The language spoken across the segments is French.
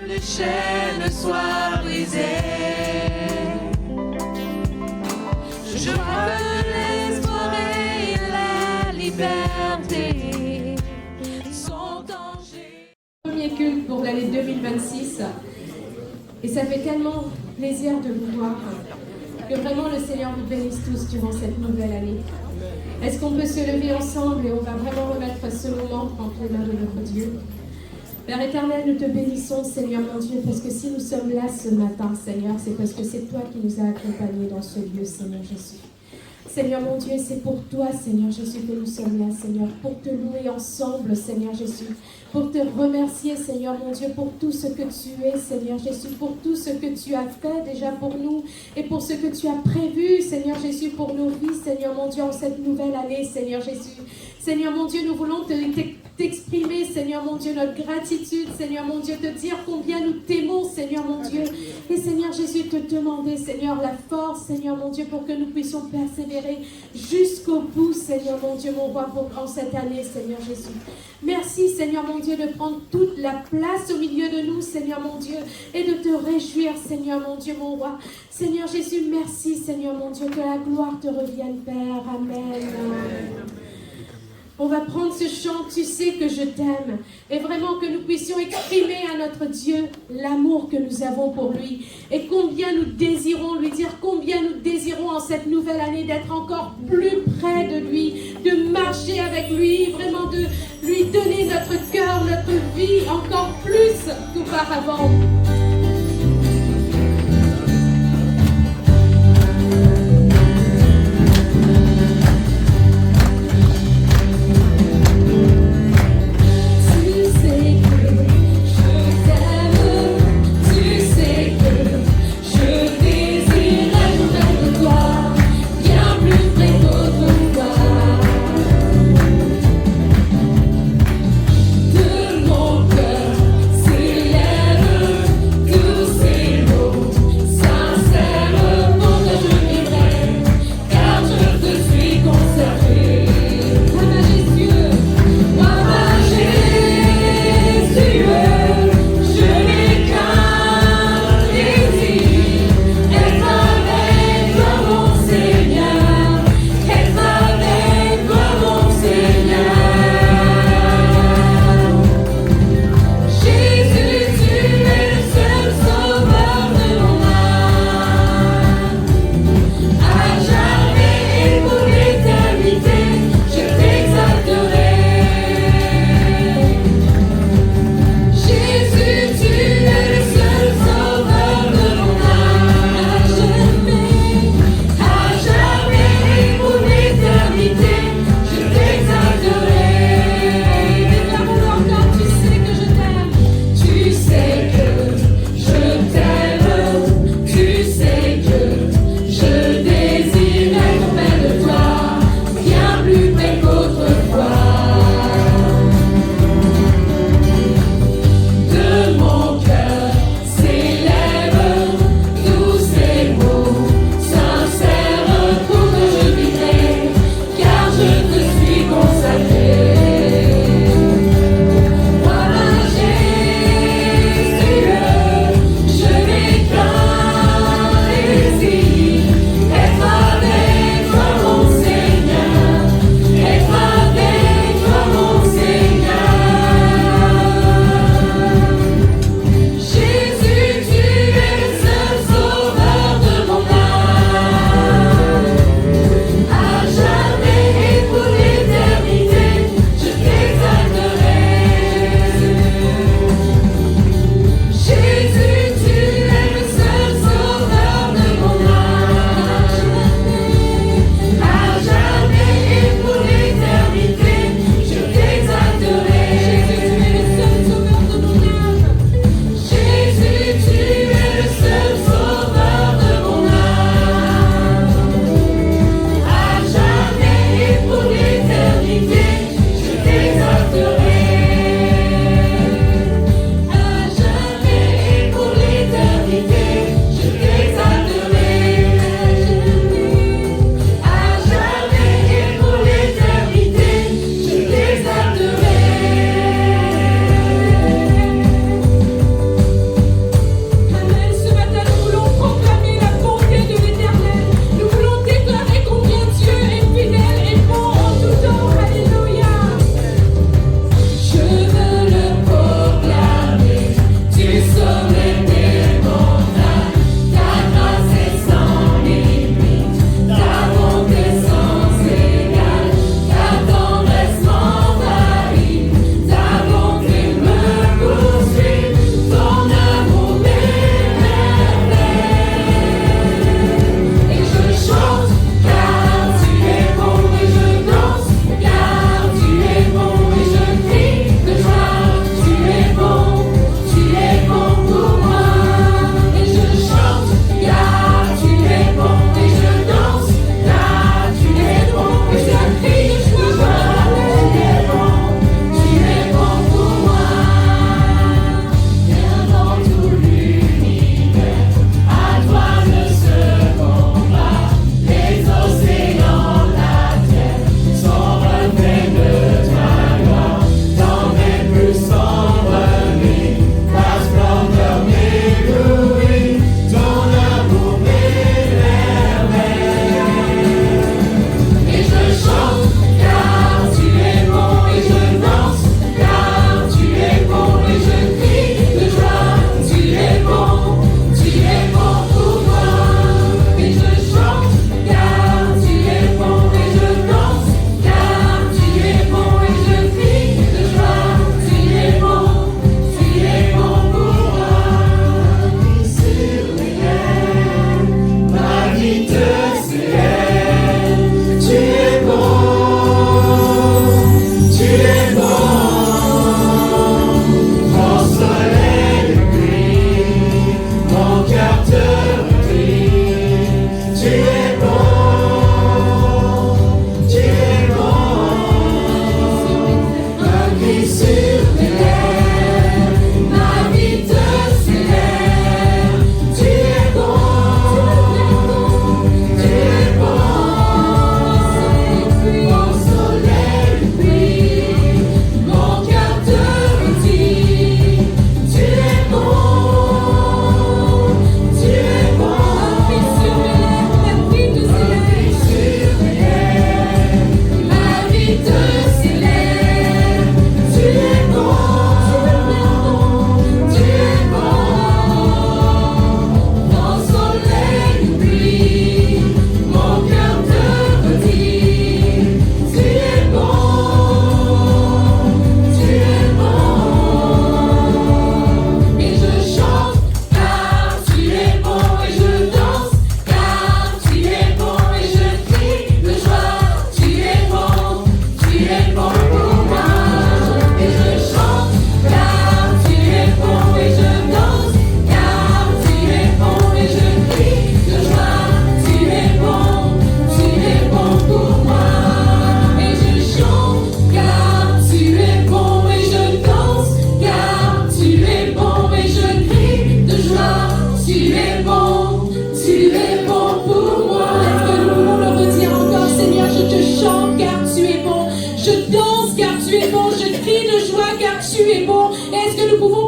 Les chaînes soient brisées. Je vois que l'espoir et la liberté sont en danger. Premier culte pour l'année 2026 et ça fait tellement plaisir de vous voir que vraiment le Seigneur vous bénisse tous durant cette nouvelle année. Est-ce qu'on peut se lever ensemble et on va vraiment remettre ce moment entre les mains de notre Dieu. Père éternel, nous te bénissons, Seigneur mon Dieu, parce que si nous sommes là ce matin, Seigneur, c'est parce que c'est toi qui nous as accompagnés dans ce lieu, Seigneur Jésus. Seigneur mon Dieu, c'est pour toi, Seigneur Jésus, que nous sommes là, Seigneur, pour te louer ensemble, Seigneur Jésus, pour te remercier, Seigneur mon Dieu, pour tout ce que tu es, Seigneur Jésus, pour tout ce que tu as fait déjà pour nous et pour ce que tu as prévu, Seigneur Jésus, pour nos vies, Seigneur mon Dieu, en cette nouvelle année, Seigneur Jésus. Seigneur mon Dieu, nous voulons t'exprimer, Seigneur mon Dieu, notre gratitude, Seigneur mon Dieu, te dire combien nous t'aimons, Seigneur mon Dieu. Et Seigneur Jésus, te demander, Seigneur, la force, Seigneur mon Dieu, pour que nous puissions persévérer jusqu'au bout, Seigneur mon Dieu, mon roi, en cette année, Seigneur Jésus. Merci, Seigneur mon Dieu, de prendre toute la place au milieu de nous, Seigneur mon Dieu, et de te réjouir, Seigneur mon Dieu, mon roi. Seigneur Jésus, merci, Seigneur mon Dieu, que la gloire te revienne, Père. Amen. On va prendre ce chant, tu sais que je t'aime, et vraiment que nous puissions exprimer à notre Dieu l'amour que nous avons pour lui, et combien nous désirons lui dire, combien nous désirons en cette nouvelle année d'être encore plus près de lui, de marcher avec lui, vraiment de lui donner notre cœur, notre vie encore plus qu'auparavant. De mon cœur s'élève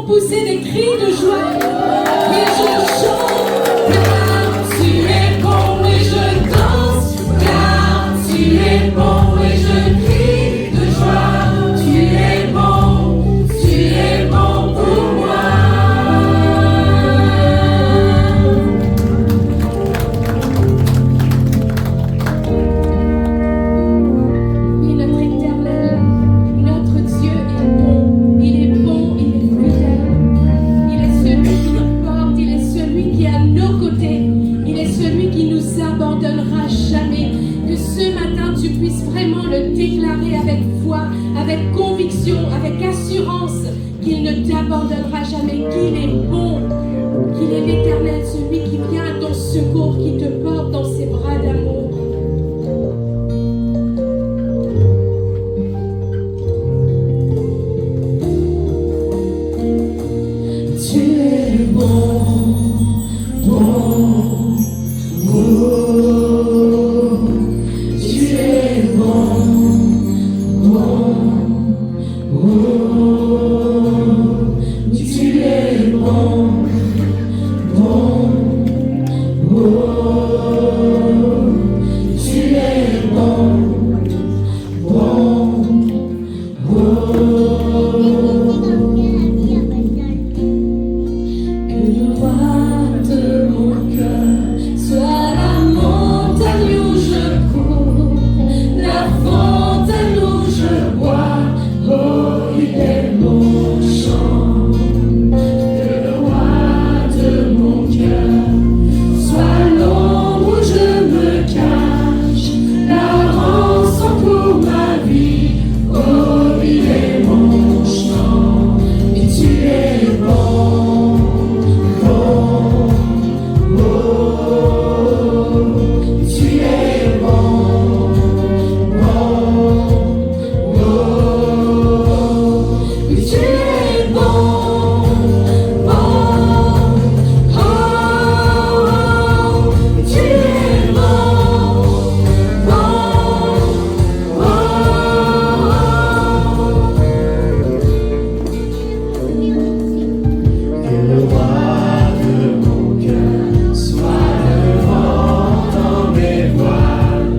pouvons pousser des cris de joie. Et je chante car tu es bon et je danse car tu es bon et je crie de joie. Tu es bon pour moi. Oui, notre Éternel, notre Dieu est bon, il est bon, il est fidèle. Il est celui qui nous porte, il est celui qui est à nos côtés, il est celui qui nous abandonnera jamais. Que ce matin tu puisses vraiment le déclarer avec foi, avec conviction, avec assurance qu'il ne t'abandonnera jamais, qu'il est bon, qu'il est l'Éternel, celui qui vient à ton secours, qui te porte dans ses bras d'amour. Tu es bon, bon, bon. Tu es bon, bon, bon. Tu es bon, bon, bon. Tu es bon, bon, bon. Que le roi de mon cœur soit la montagne où je cours, la fontaine où je bois. Oh, il est mon chant. Que le roi de mon cœur soit l'ombre où je me cache, la rançon pour ma vie. Oh, il est mon chant. Et tu es bon, bon, bon. Tu es bon, bon, bon. Tu es bon, bon, oh. Tu es bon, bon, Que le roi de mon cœur soit le vent dans mes voiles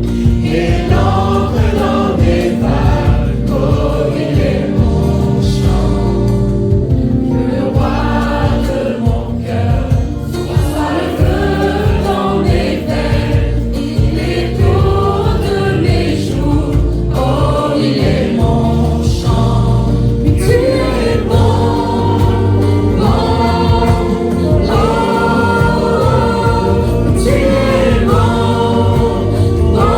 et l'encre dans mes vagues. Oh, il est mon chant. Que le roi de mon cœur soit le feu dans mes veines, l'écho de mes jours. Oh, il est mon chant. Tu es bon, bon, oh. Tu es bon, bon,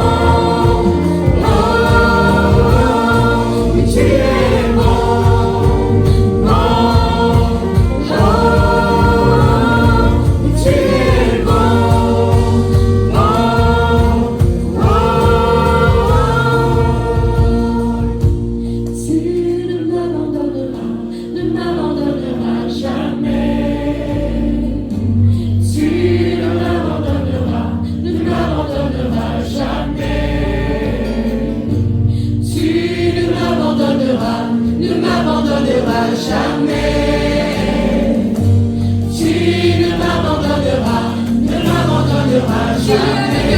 oh. Tu es bon, bon, oh. Tu es bon, Tu ne m'abandonneras jamais. Tu ne m'abandonneras jamais. Tu ne m'abandonneras jamais. Tu ne m'abandonneras jamais.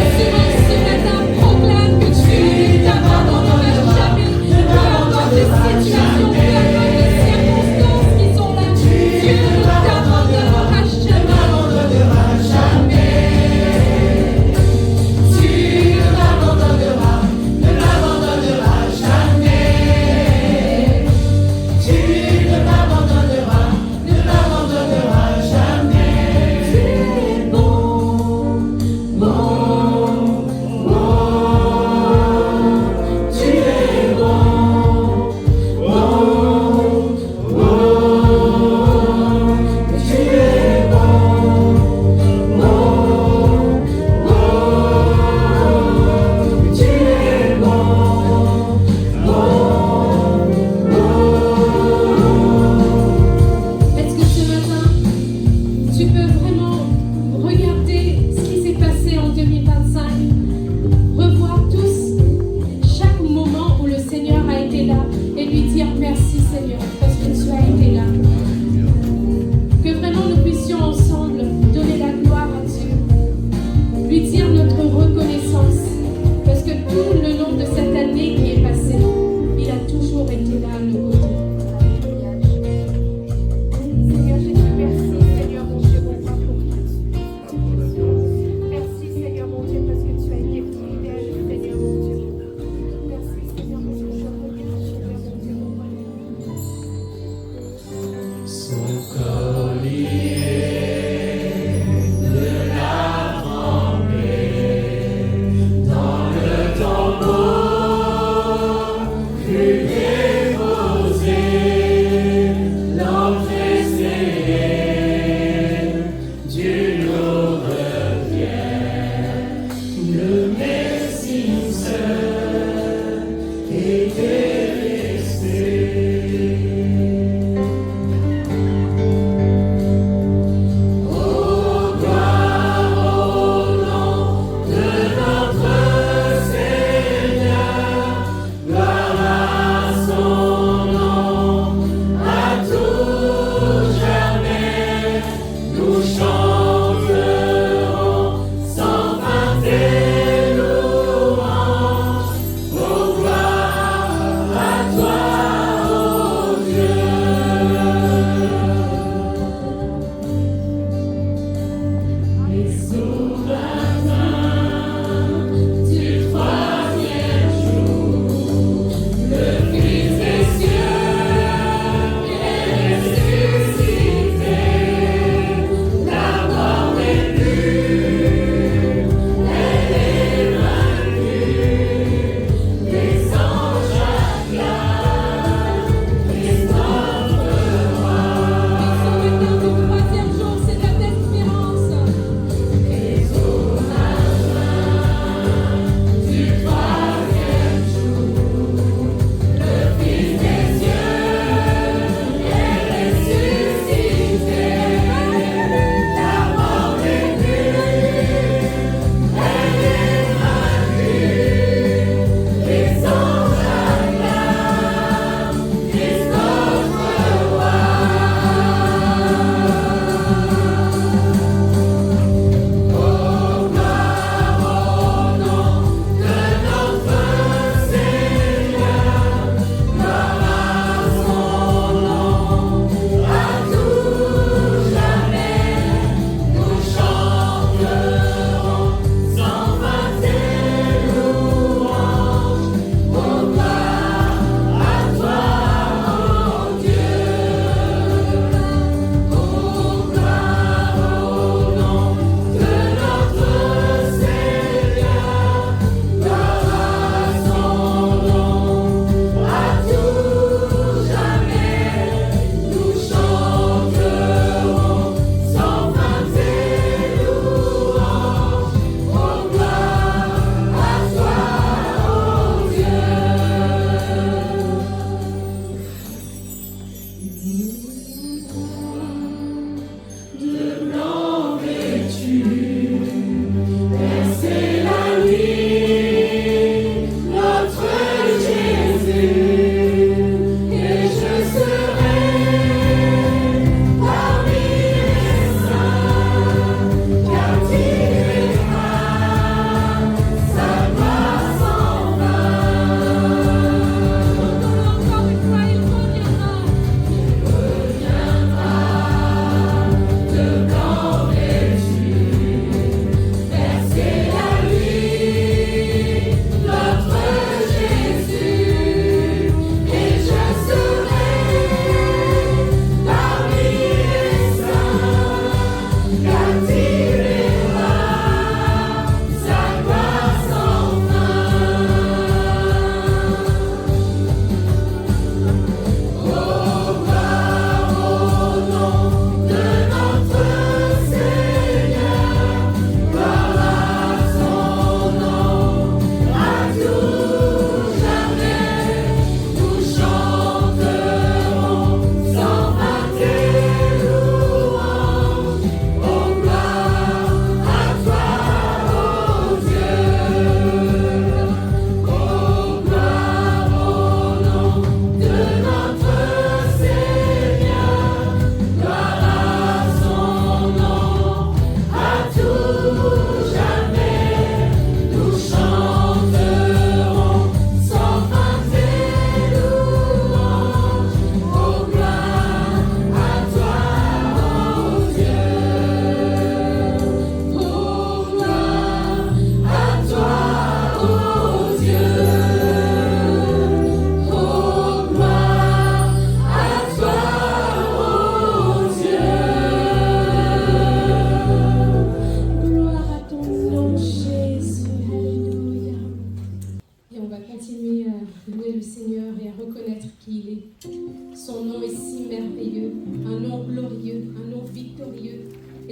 Ce matin, proclame que tu ne t'abandonneras jamais. Peu importe les situations, peu importe les circonstances qui sont là, Dieu ne t'abandonnera jamais. Tu ne m'abandonneras jamais. Tu ne m'abandonneras jamais. Tu es bon, bon.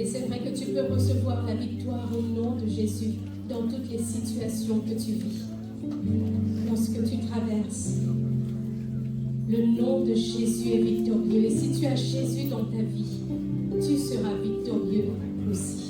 c'est vrai que tu peux recevoir la victoire au nom de Jésus dans toutes les situations que tu vis, dans ce que tu traverses. Le nom de Jésus est victorieux. Et si tu as Jésus dans ta vie, tu seras victorieux aussi.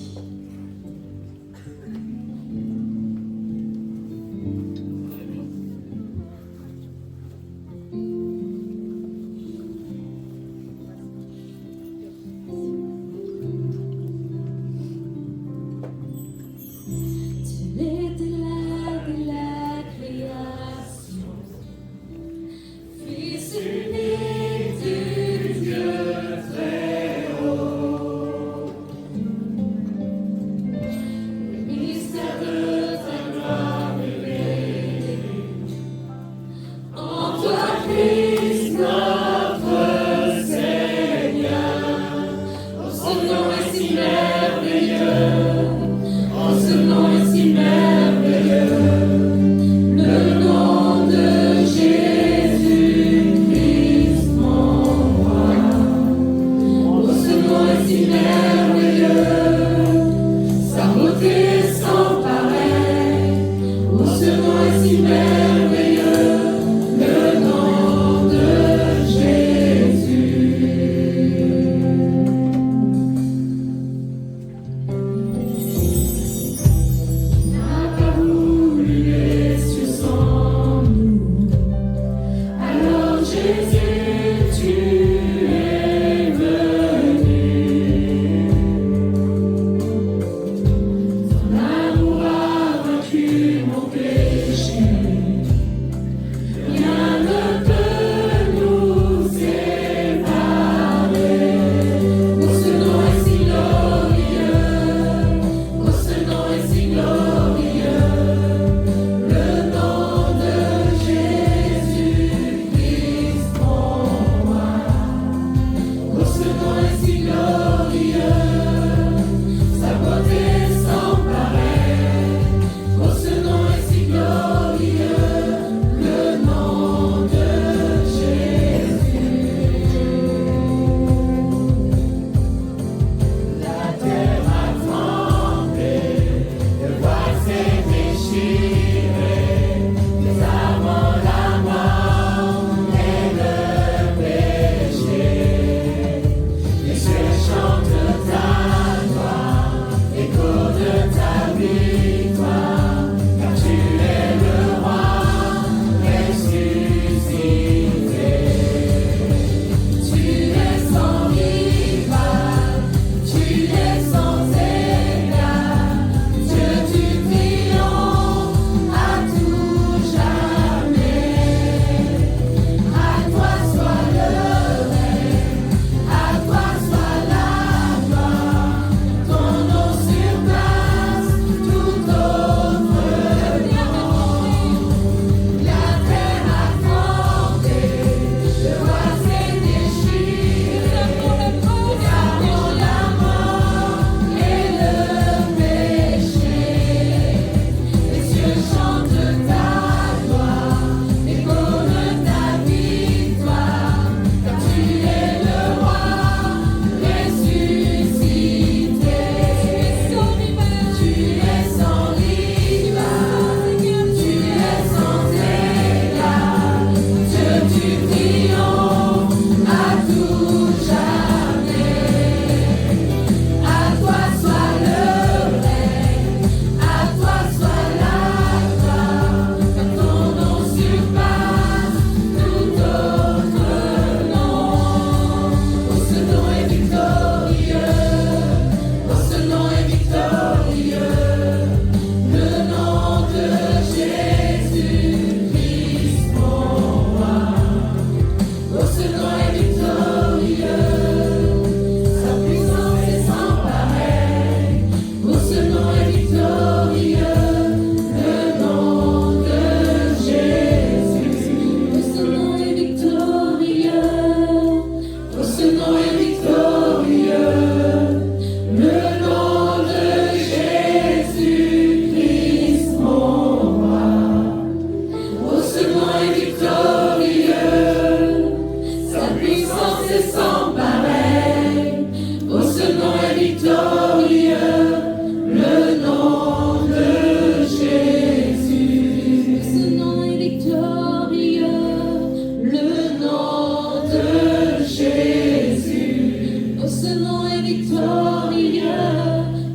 ce nom est victorieux,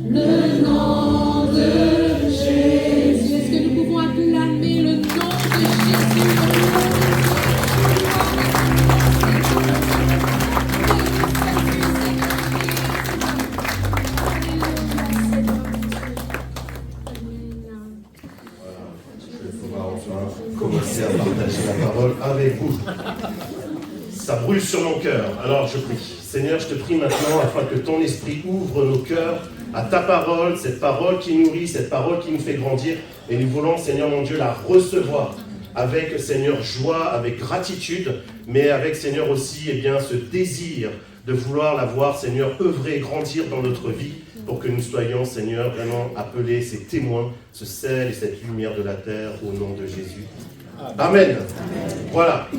le nom de Jésus. Est-ce que nous pouvons acclamer le nom de Jésus? Commencer à partager la parole avec vous. Ça brûle sur mon cœur, alors je prie. Seigneur, je te prie maintenant afin que ton esprit ouvre nos cœurs à ta parole, cette parole qui nourrit, cette parole qui nous fait grandir. Et nous voulons, Seigneur mon Dieu, la recevoir avec, Seigneur, joie, avec gratitude, mais avec, Seigneur, aussi, eh bien, ce désir de vouloir la voir, Seigneur, œuvrer, grandir dans notre vie, pour que nous soyons, Seigneur, vraiment appelés, ces témoins, ce sel et cette lumière de la terre, au nom de Jésus. Amen. Voilà.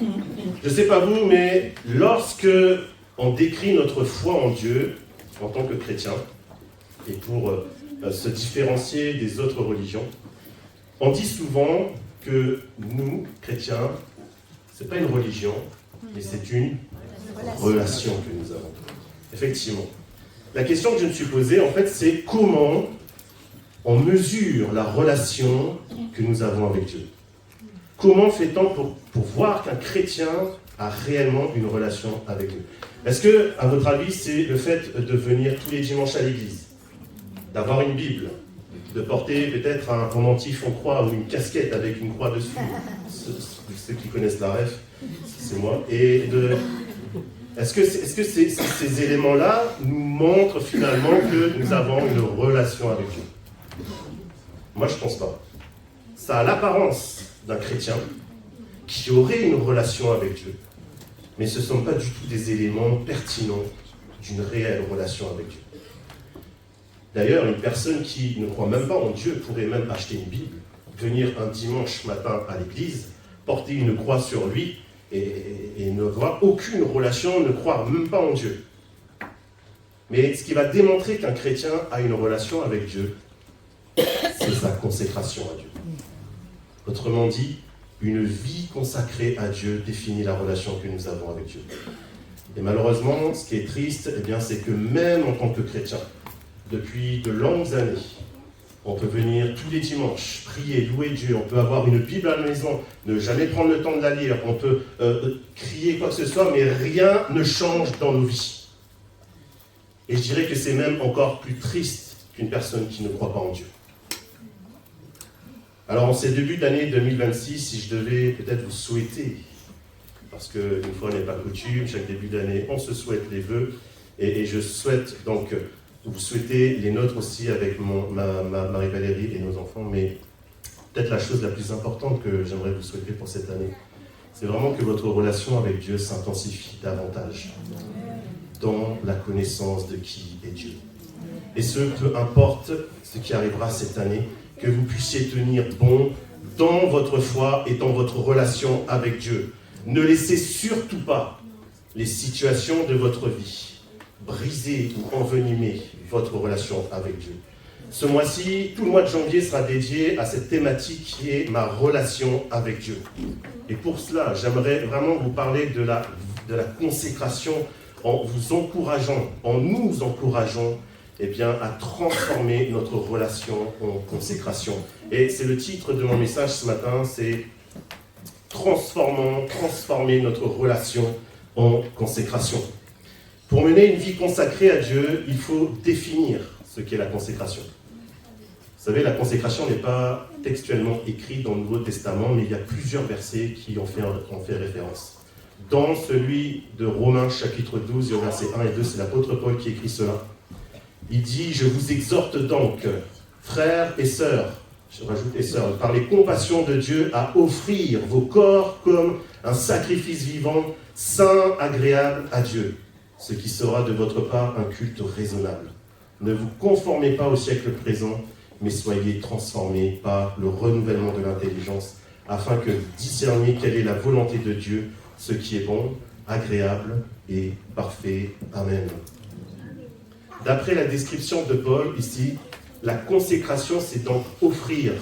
Je ne sais pas vous, mais lorsque on décrit notre foi en Dieu, en tant que chrétien, et pour se différencier des autres religions, on dit souvent que nous, chrétiens, ce n'est pas une religion, mais c'est une relation que nous avons. Effectivement. La question que je me suis posée, en fait, c'est comment on mesure la relation que nous avons avec Dieu. Comment fait-on pour voir qu'un chrétien a réellement une relation avec Dieu? Est-ce que, à votre avis, c'est le fait de venir tous les dimanches à l'église, d'avoir une Bible, de porter peut-être un pendentif en croix ou une casquette avec une croix dessus? Ceux qui connaissent la ref, c'est moi. Et est-ce que ces éléments-là nous montrent finalement que nous avons une relation avec Dieu? Moi, je ne pense pas. Ça a l'apparence d'un chrétien qui aurait une relation avec Dieu, mais ce ne sont pas du tout des éléments pertinents d'une réelle relation avec Dieu. D'ailleurs, une personne qui ne croit même pas en Dieu pourrait même acheter une Bible, venir un dimanche matin à l'église, porter une croix sur lui et ne voir aucune relation, ne croire même pas en Dieu. Mais ce qui va démontrer qu'un chrétien a une relation avec Dieu, c'est sa consécration à Dieu. Autrement dit, une vie consacrée à Dieu définit la relation que nous avons avec Dieu. Et malheureusement, ce qui est triste, eh bien, c'est que même en tant que chrétien, depuis de longues années, on peut venir tous les dimanches, prier, louer Dieu, on peut avoir une Bible à la maison, ne jamais prendre le temps de la lire, on peut crier quoi que ce soit, mais rien ne change dans nos vies. Et je dirais que c'est même encore plus triste qu'une personne qui ne croit pas en Dieu. Alors, en ces débuts d'année 2026, si je devais peut-être vous souhaiter, parce qu'une fois n'est pas coutume, chaque début d'année, on se souhaite les vœux, et je souhaite donc vous souhaiter les nôtres aussi avec Marie-Valérie et nos enfants, mais peut-être la chose la plus importante que j'aimerais vous souhaiter pour cette année, c'est vraiment que votre relation avec Dieu s'intensifie davantage dans la connaissance de qui est Dieu. Et ce, peu importe ce qui arrivera cette année, que vous puissiez tenir bon dans votre foi et dans votre relation avec Dieu. Ne laissez surtout pas les situations de votre vie briser ou envenimer votre relation avec Dieu. Ce mois-ci, tout le mois de janvier sera dédié à cette thématique qui est ma relation avec Dieu. Et pour cela, j'aimerais vraiment vous parler de la consécration en vous encourageant, en nous encourageant eh bien, à transformer notre relation en consécration. Et c'est le titre de mon message ce matin, c'est « Transformer notre relation en consécration ». Pour mener une vie consacrée à Dieu, il faut définir ce qu'est la consécration. Vous savez, la consécration n'est pas textuellement écrite dans le Nouveau Testament, mais il y a plusieurs versets qui en fait référence. Dans celui de Romains chapitre 12, et au verset 1 et 2, c'est l'apôtre Paul qui écrit cela. Il dit « Je vous exhorte donc, frères et sœurs, je rajoute et sœurs, par les compassions de Dieu, à offrir vos corps comme un sacrifice vivant, saint, agréable à Dieu, ce qui sera de votre part un culte raisonnable. Ne vous conformez pas au siècle présent, mais soyez transformés par le renouvellement de l'intelligence, afin que vous discerniez quelle est la volonté de Dieu, ce qui est bon, agréable et parfait. Amen. » D'après la description de Paul ici, la consécration, c'est donc offrir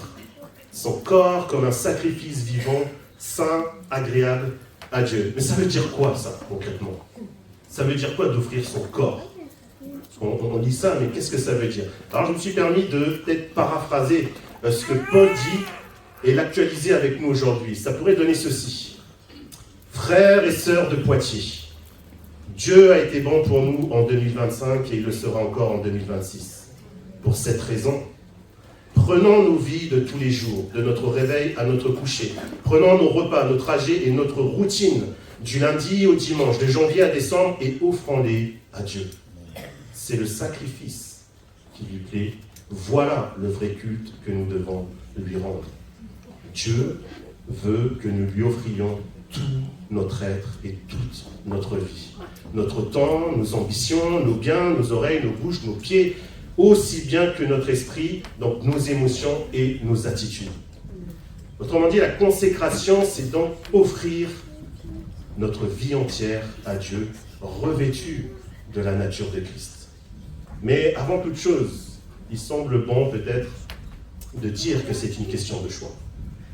son corps comme un sacrifice vivant, saint, agréable à Dieu. Mais ça veut dire quoi, ça, concrètement? Ça veut dire quoi d'offrir son corps? On lit ça, mais qu'est-ce que ça veut dire? Alors je me suis permis de peut-être paraphraser ce que Paul dit et l'actualiser avec nous aujourd'hui. Ça pourrait donner ceci. Frères et sœurs de Poitiers, Dieu a été bon pour nous en 2025 et il le sera encore en 2026. Pour cette raison, prenons nos vies de tous les jours, de notre réveil à notre coucher. Prenons nos repas, nos trajets et notre routine du lundi au dimanche, de janvier à décembre et offrons-les à Dieu. C'est le sacrifice qui lui plaît. Voilà le vrai culte que nous devons lui rendre. Dieu veut que nous lui offrions tout notre être et toute notre vie. Notre temps, nos ambitions, nos biens, nos oreilles, nos bouches, nos pieds, aussi bien que notre esprit, donc nos émotions et nos attitudes. Autrement dit, la consécration, c'est donc offrir notre vie entière à Dieu, revêtue de la nature de Christ. Mais avant toute chose, il semble bon peut-être de dire que c'est une question de choix.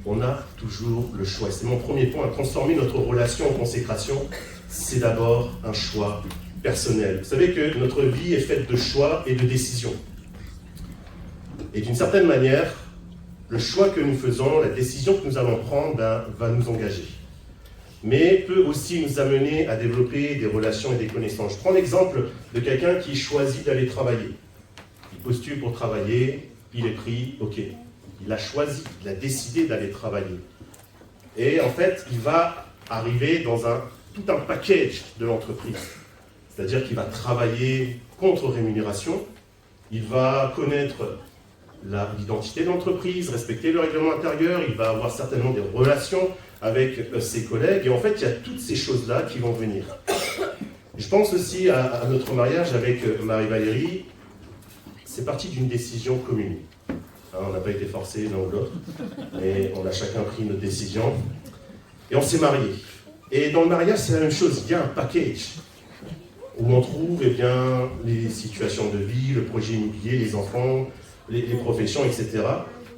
On a toujours le choix. C'est mon premier point, transformer notre relation en consécration, c'est d'abord un choix personnel. Vous savez que notre vie est faite de choix et de décisions. Et d'une certaine manière, le choix que nous faisons, la décision que nous allons prendre, va nous engager. Mais peut aussi nous amener à développer des relations et des connaissances. Je prends l'exemple de quelqu'un qui choisit d'aller travailler. Il postule pour travailler, il est pris, ok. Il a choisi, il a décidé d'aller travailler. Et en fait, il va arriver dans tout un package de l'entreprise. C'est-à-dire qu'il va travailler contre rémunération, il va connaître l'identité de l'entreprise, respecter le règlement intérieur, il va avoir certainement des relations avec ses collègues, et en fait, il y a toutes ces choses-là qui vont venir. Je pense aussi à notre mariage avec Marie-Valérie, c'est parti d'une décision commune. On n'a pas été forcés l'un ou l'autre, mais on a chacun pris notre décision, et on s'est mariés. Et dans le mariage, c'est la même chose, il y a un package, où on trouve les situations de vie, le projet immobilier, les enfants, les professions, etc.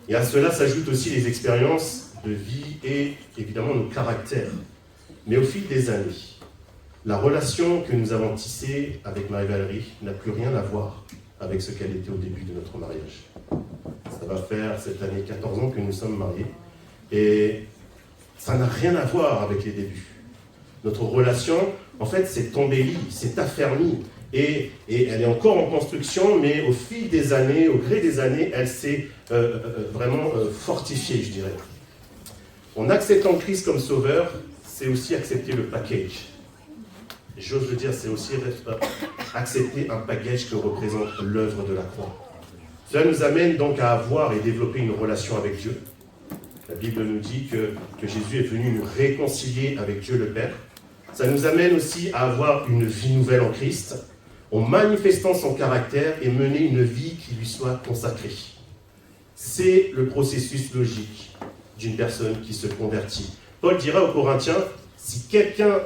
Et à cela s'ajoutent aussi les expériences de vie et évidemment nos caractères. Mais au fil des années, la relation que nous avons tissée avec Marie-Valérie n'a plus rien à voir avec ce qu'elle était au début de notre mariage. Ça va faire cette année 14 ans que nous sommes mariés et ça n'a rien à voir avec les débuts. Notre relation, en fait, s'est embellie, s'est affermie et elle est encore en construction, mais au fil des années, au gré des années, elle s'est vraiment fortifiée, je dirais. En acceptant Christ comme sauveur, c'est aussi accepter le package. Et j'ose le dire, c'est aussi accepter un package que représente l'œuvre de la croix. Cela nous amène donc à avoir et développer une relation avec Dieu. La Bible nous dit que Jésus est venu nous réconcilier avec Dieu le Père. Ça nous amène aussi à avoir une vie nouvelle en Christ, en manifestant son caractère et mener une vie qui lui soit consacrée. C'est le processus logique d'une personne qui se convertit. Paul dira aux Corinthiens, si quelqu'un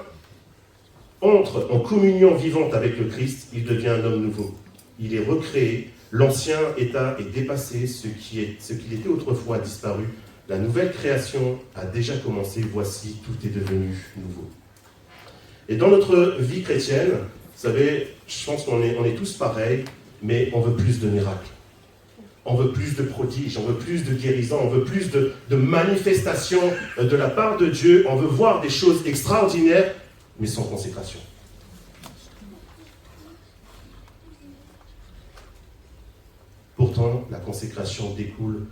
entre en communion vivante avec le Christ, il devient un homme nouveau. Il est recréé, l'ancien état est dépassé, ce qu'il était autrefois a disparu. La nouvelle création a déjà commencé, voici, tout est devenu nouveau. Et dans notre vie chrétienne, vous savez, je pense qu'on est tous pareils, mais on veut plus de miracles. On veut plus de prodiges, on veut plus de guérisons, on veut plus de manifestations de la part de Dieu. On veut voir des choses extraordinaires, mais sans consécration. Pourtant, la consécration découle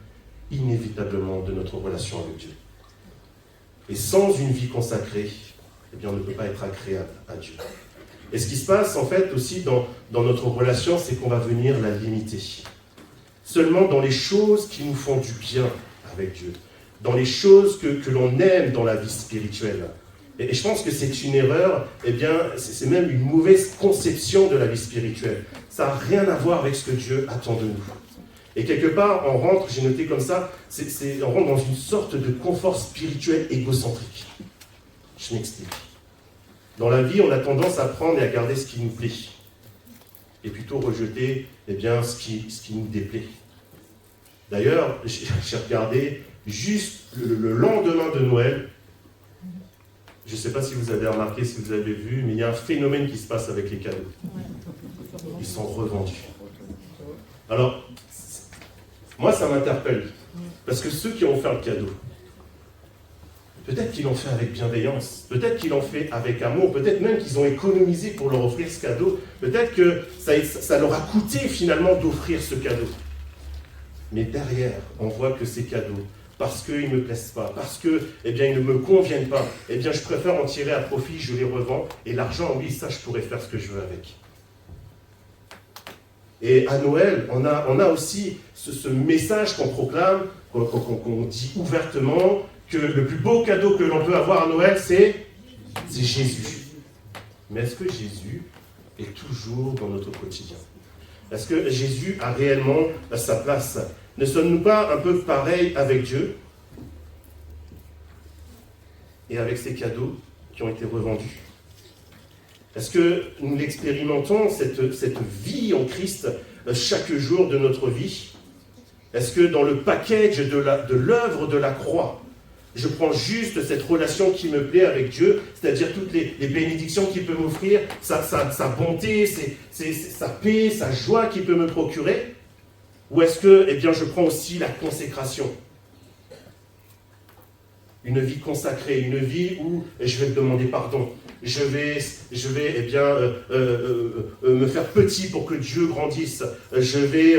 inévitablement de notre relation avec Dieu. Et sans une vie consacrée, eh bien, on ne peut pas être agréable à Dieu. Et ce qui se passe, en fait, aussi dans notre relation, c'est qu'on va venir la limiter. Seulement dans les choses qui nous font du bien avec Dieu, dans les choses que l'on aime dans la vie spirituelle. Et je pense que c'est une erreur, eh bien, c'est même une mauvaise conception de la vie spirituelle. Ça n'a rien à voir avec ce que Dieu attend de nous. Et quelque part, on rentre, j'ai noté comme ça, on rentre dans une sorte de confort spirituel égocentrique. Je m'explique. Dans la vie, on a tendance à prendre et à garder ce qui nous plaît. Et plutôt rejeter eh bien, ce qui nous déplaît. D'ailleurs, j'ai regardé juste le lendemain de Noël. Je ne sais pas si vous avez remarqué, si vous avez vu, mais il y a un phénomène qui se passe avec les cadeaux. Ils sont revendus. Alors, moi, ça m'interpelle. Parce que ceux qui ont fait le cadeau, peut-être qu'ils l'ont fait avec bienveillance, peut-être qu'ils l'ont fait avec amour, peut-être même qu'ils ont économisé pour leur offrir ce cadeau, peut-être que ça leur a coûté finalement d'offrir ce cadeau. Mais derrière, on voit que ces cadeaux, parce qu'ils ne me plaisent pas, parce qu'ils ne me conviennent pas, je préfère en tirer à profit, je les revends, et l'argent, oui, ça, je pourrais faire ce que je veux avec. Et à Noël, on a aussi ce message qu'on proclame, qu'on dit ouvertement, que le plus beau cadeau que l'on peut avoir à Noël, c'est Jésus. Mais est-ce que Jésus est toujours dans notre quotidien? Est-ce que Jésus a réellement sa place? Ne sommes-nous pas un peu pareils avec Dieu et avec ces cadeaux qui ont été revendus? Est-ce que nous l'expérimentons, cette vie en Christ, chaque jour de notre vie? Est-ce que dans le package de l'œuvre de la croix, je prends juste cette relation qui me plaît avec Dieu, c'est-à-dire toutes les bénédictions qu'il peut m'offrir, sa bonté, sa paix, sa joie qu'il peut me procurer? Ou est-ce que je prends aussi la consécration? Une vie consacrée, une vie où je vais te demander pardon. Je vais me faire petit pour que Dieu grandisse. Je vais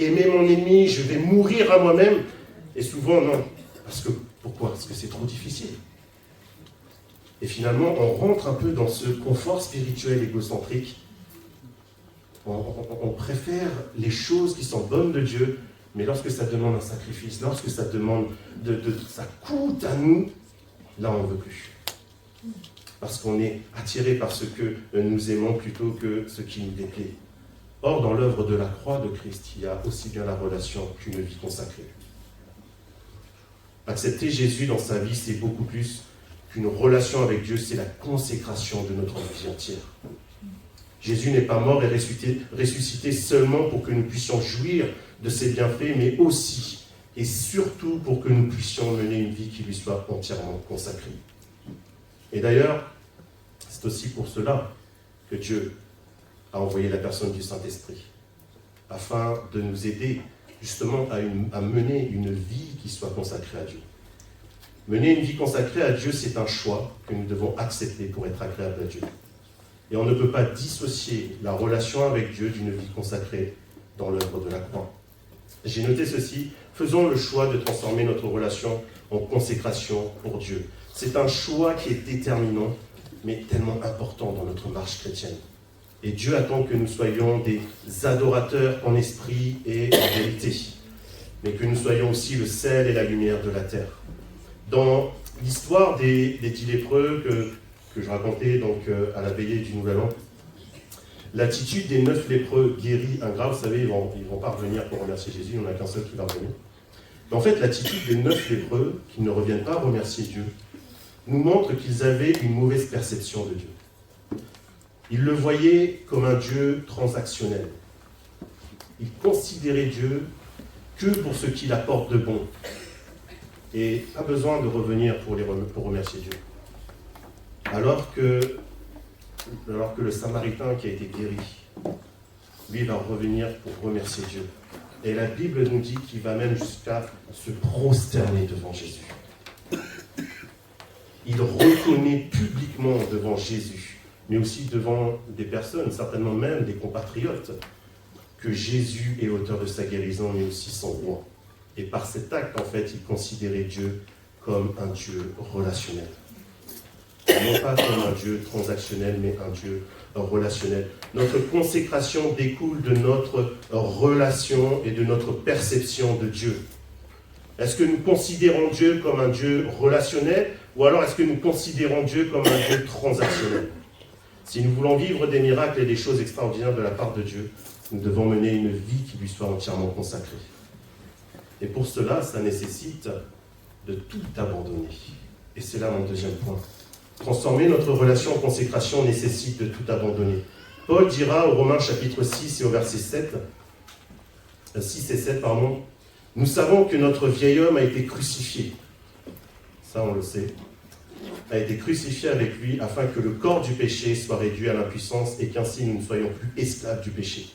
aimer mon ennemi, je vais mourir à moi-même. Et souvent, non. Pourquoi? Parce que c'est trop difficile. Et finalement, on rentre un peu dans ce confort spirituel égocentrique. On préfère les choses qui sont bonnes de Dieu, mais lorsque ça demande un sacrifice, lorsque ça demande ça coûte à nous, là on ne veut plus. Parce qu'on est attiré par ce que nous aimons plutôt que ce qui nous déplaît. Or, dans l'œuvre de la croix de Christ, il y a aussi bien la relation qu'une vie consacrée. Accepter Jésus dans sa vie, c'est beaucoup plus qu'une relation avec Dieu, c'est la consécration de notre vie entière. Jésus n'est pas mort et ressuscité seulement pour que nous puissions jouir de ses bienfaits, mais aussi et surtout pour que nous puissions mener une vie qui lui soit entièrement consacrée. Et d'ailleurs, c'est aussi pour cela que Dieu a envoyé la personne du Saint-Esprit, afin de nous aider justement à mener une vie qui soit consacrée à Dieu. Mener une vie consacrée à Dieu, c'est un choix que nous devons accepter pour être agréable à Dieu. Et on ne peut pas dissocier la relation avec Dieu d'une vie consacrée dans l'œuvre de la croix. J'ai noté ceci, faisons le choix de transformer notre relation en consécration pour Dieu. C'est un choix qui est déterminant, mais tellement important dans notre marche chrétienne. Et Dieu attend que nous soyons des adorateurs en esprit et en vérité, mais que nous soyons aussi le sel et la lumière de la terre. Dans l'histoire des 10 lépreux que je racontais donc à la veillée du Nouvel An, l'attitude des 9 lépreux guéris, ingrats, vous savez, ils vont pas revenir pour remercier Jésus, il n'y en a qu'un seul qui va revenir. Mais en fait, l'attitude des 9 lépreux, qui ne reviennent pas remercier Dieu, nous montre qu'ils avaient une mauvaise perception de Dieu. Ils le voyaient comme un Dieu transactionnel. Ils considéraient Dieu que pour ce qu'il apporte de bon. Et pas besoin de revenir pour remercier Dieu. Alors que le Samaritain qui a été guéri, lui va revenir pour remercier Dieu. Et la Bible nous dit qu'il va même jusqu'à se prosterner devant Jésus. Il reconnaît publiquement devant Jésus, mais aussi devant des personnes, certainement même des compatriotes, que Jésus est auteur de sa guérison, mais aussi son roi. Et par cet acte, en fait, il considérait Dieu comme un Dieu relationnel. Non pas comme un Dieu transactionnel, mais un Dieu relationnel. Notre consécration découle de notre relation et de notre perception de Dieu. Est-ce que nous considérons Dieu comme un Dieu relationnel, ou alors est-ce que nous considérons Dieu comme un Dieu transactionnel? Si nous voulons vivre des miracles et des choses extraordinaires de la part de Dieu, nous devons mener une vie qui lui soit entièrement consacrée. Et pour cela, ça nécessite de tout abandonner. Et c'est là mon deuxième point. Transformer notre relation en consécration nécessite de tout abandonner. Paul dira au Romains chapitre 6 et au verset 6 et 7, nous savons que notre vieil homme a été crucifié. Ça, on le sait. a été crucifié avec lui afin que le corps du péché soit réduit à l'impuissance et qu'ainsi nous ne soyons plus esclaves du péché.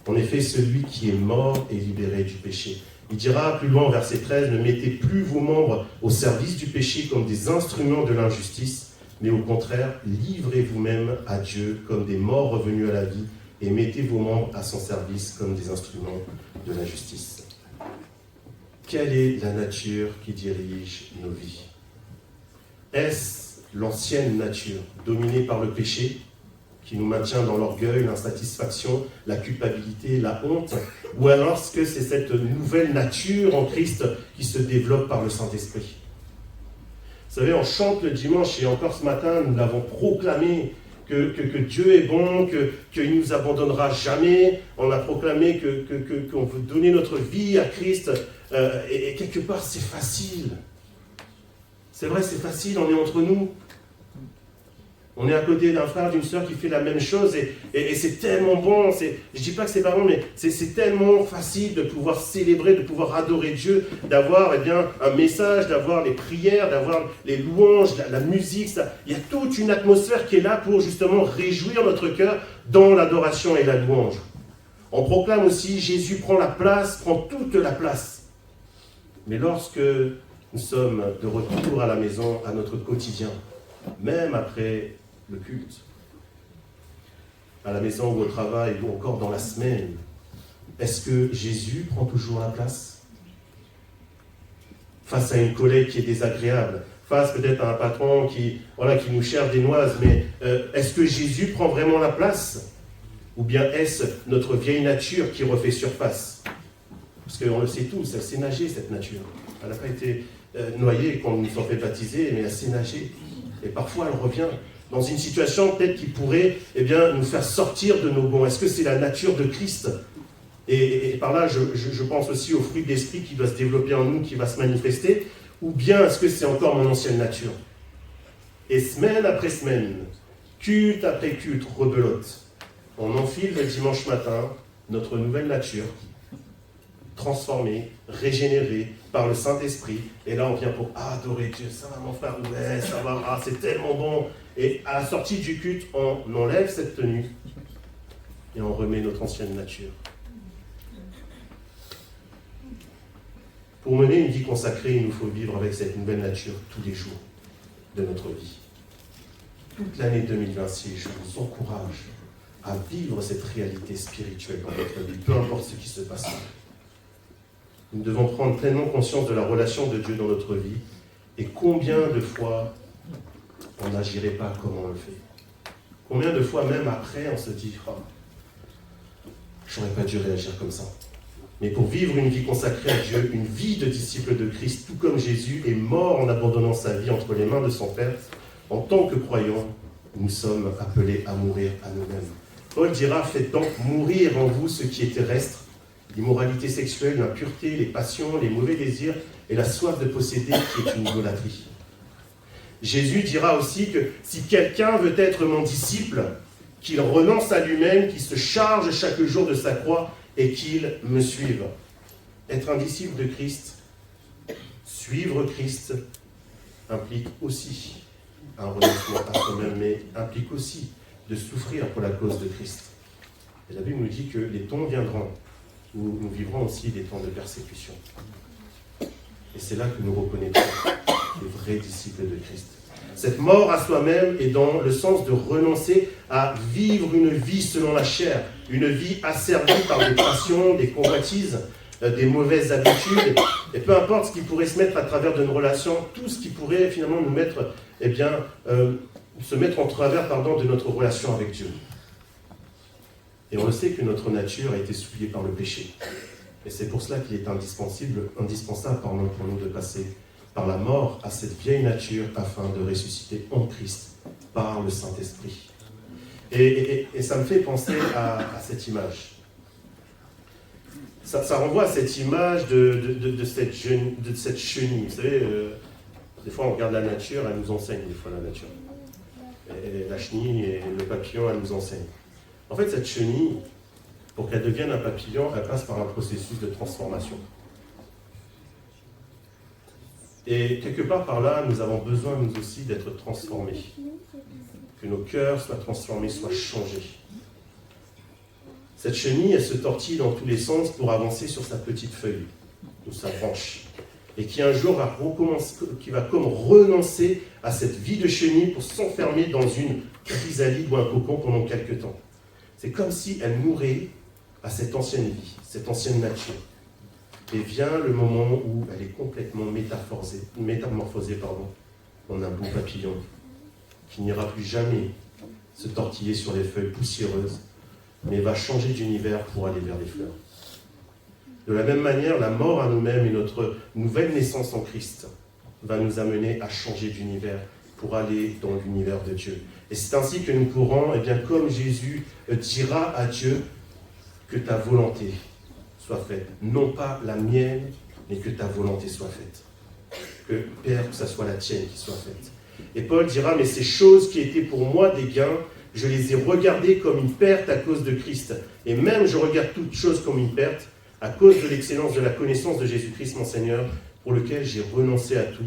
En effet, celui qui est mort est libéré du péché. Il dira plus loin au verset 13, « Ne mettez plus vos membres au service du péché comme des instruments de l'injustice, mais au contraire, livrez vous-même à Dieu comme des morts revenus à la vie et mettez vos membres à son service comme des instruments de la justice. » Quelle est la nature qui dirige nos vies? Est-ce l'ancienne nature, dominée par le péché, qui nous maintient dans l'orgueil, l'insatisfaction, la culpabilité, la honte? Ou alors est-ce que c'est cette nouvelle nature en Christ qui se développe par le Saint-Esprit? Vous savez, on chante le dimanche, et encore ce matin, nous l'avons proclamé, que Dieu est bon, qu'il ne nous abandonnera jamais. On a proclamé qu'on veut donner notre vie à Christ. Et quelque part, c'est facile. C'est vrai, c'est facile, on est entre nous. On est à côté d'un frère, d'une sœur qui fait la même chose et c'est tellement bon. Je ne dis pas que c'est pas bon, mais c'est tellement facile de pouvoir célébrer, de pouvoir adorer Dieu, d'avoir un message, d'avoir les prières, d'avoir les louanges, la musique. Il y a toute une atmosphère qui est là pour justement réjouir notre cœur dans l'adoration et la louange. On proclame aussi Jésus prend la place, prend toute la place. Mais lorsque nous sommes de retour à la maison, à notre quotidien, même après le culte, à la maison ou au travail ou encore dans la semaine, est-ce que Jésus prend toujours la place? Face à une collègue qui est désagréable, face peut-être à un patron qui nous cherche des noises, mais est-ce que Jésus prend vraiment la place? Ou bien est-ce notre vieille nature qui refait surface? Parce qu'on le sait tous, elle sait nager cette nature. Elle n'a pas été noyée quand nous nous sommes fait baptiser, mais elle sait nager. Et parfois elle revient dans une situation peut-être qui pourrait nous faire sortir de nos gonds. Est-ce que c'est la nature de Christ? Et par là, je pense aussi au fruit de l'esprit qui doit se développer en nous, qui va se manifester. Ou bien est-ce que c'est encore mon ancienne nature? Et semaine après semaine, culte après culte, rebelote, on enfile le dimanche matin notre nouvelle nature, transformée, régénérée par le Saint-Esprit. Et là, on vient pour adorer Dieu. Ça va, mon frère? Ouais, ça va. C'est tellement bon. Et à la sortie du culte, on enlève cette tenue et on remet notre ancienne nature. Pour mener une vie consacrée, il nous faut vivre avec cette nouvelle nature tous les jours de notre vie. Toute l'année 2026, je vous encourage à vivre cette réalité spirituelle dans notre vie, peu importe ce qui se passe. Nous devons prendre pleinement conscience de la relation de Dieu dans notre vie et combien de fois on n'agirait pas comme on le fait. Combien de fois même après on se dit « Oh, j'aurais pas dû réagir comme ça ». Mais pour vivre une vie consacrée à Dieu, une vie de disciple de Christ, tout comme Jésus est mort en abandonnant sa vie entre les mains de son Père, en tant que croyants, nous sommes appelés à mourir à nous-mêmes. Paul dira « Faites donc mourir en vous ce qui est terrestre, l'immoralité sexuelle, l'impureté, les passions, les mauvais désirs et la soif de posséder qui est une idolâtrie. » Jésus dira aussi que si quelqu'un veut être mon disciple, qu'il renonce à lui-même, qu'il se charge chaque jour de sa croix et qu'il me suive. Être un disciple de Christ, suivre Christ, implique aussi un renoncement à soi-même, mais implique aussi de souffrir pour la cause de Christ. Et la Bible nous dit que les temps viendront où nous vivrons aussi des temps de persécution. Et c'est là que nous reconnaîtrons les vrais disciples de Christ. Cette mort à soi-même est dans le sens de renoncer à vivre une vie selon la chair, une vie asservie par des passions, des convoitises, des mauvaises habitudes, et peu importe ce qui pourrait se mettre à travers de nos relations, tout ce qui pourrait finalement nous mettre, se mettre en travers de notre relation avec Dieu. Et on le sait que notre nature a été souillée par le péché. Et c'est pour cela qu'il est indispensable pour nous de passer par la mort à cette vieille nature afin de ressusciter en Christ par le Saint-Esprit. Et ça me fait penser à cette image. Ça renvoie à cette image de cette chenille. Vous savez, des fois on regarde la nature, elle nous enseigne des fois la nature. Et la chenille et le papillon, elle nous enseigne. En fait, cette chenille, pour qu'elle devienne un papillon, elle passe par un processus de transformation. Et quelque part par là, nous avons besoin, nous aussi, d'être transformés. Que nos cœurs soient transformés, soient changés. Cette chenille, elle se tortille dans tous les sens pour avancer sur sa petite feuille, ou sa branche. Et qui un jour va comme renoncer à cette vie de chenille pour s'enfermer dans une chrysalide ou un cocon pendant quelques temps. C'est comme si elle mourait à cette ancienne vie, cette ancienne nature. Et vient le moment où elle est complètement métamorphosée en un beau papillon qui n'ira plus jamais se tortiller sur les feuilles poussiéreuses, mais va changer d'univers pour aller vers les fleurs. De la même manière, la mort à nous-mêmes et notre nouvelle naissance en Christ va nous amener à changer d'univers pour aller dans l'univers de Dieu. Et c'est ainsi que nous pourrons, comme Jésus dira à Dieu, que ta volonté soit faite. Non pas la mienne, mais que ta volonté soit faite. Que, Père, que ça soit la tienne qui soit faite. Et Paul dira, mais ces choses qui étaient pour moi des gains, je les ai regardées comme une perte à cause de Christ. Et même je regarde toutes choses comme une perte, à cause de l'excellence de la connaissance de Jésus-Christ, mon Seigneur, pour lequel j'ai renoncé à tout,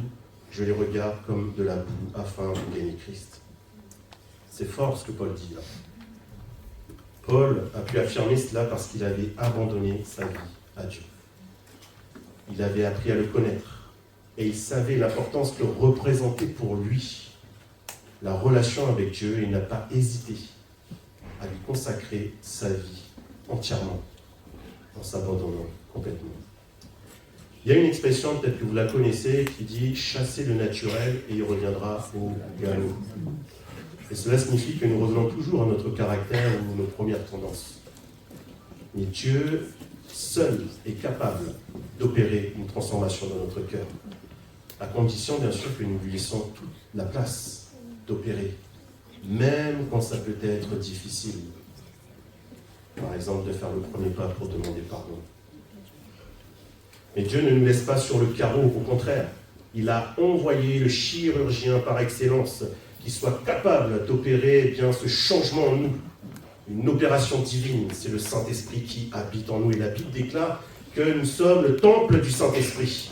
je les regarde comme de la boue, afin de gagner Christ. C'est fort ce que Paul dit là. Paul a pu affirmer cela parce qu'il avait abandonné sa vie à Dieu. Il avait appris à le connaître, et il savait l'importance que représentait pour lui la relation avec Dieu, et il n'a pas hésité à lui consacrer sa vie entièrement, en s'abandonnant complètement. Il y a une expression, peut-être que vous la connaissez, qui dit « chasser le naturel et il reviendra au galop ». Et cela signifie que nous revenons toujours à notre caractère ou nos premières tendances. Mais Dieu seul est capable d'opérer une transformation dans notre cœur, à condition bien sûr que nous lui laissons toute la place d'opérer, même quand ça peut être difficile. Par exemple, de faire le premier pas pour demander pardon. Mais Dieu ne nous laisse pas sur le carreau, au contraire. Il a envoyé le chirurgien par excellence qui soit capable d'opérer ce changement en nous. Une opération divine, c'est le Saint-Esprit qui habite en nous. Et la Bible déclare que nous sommes le temple du Saint-Esprit.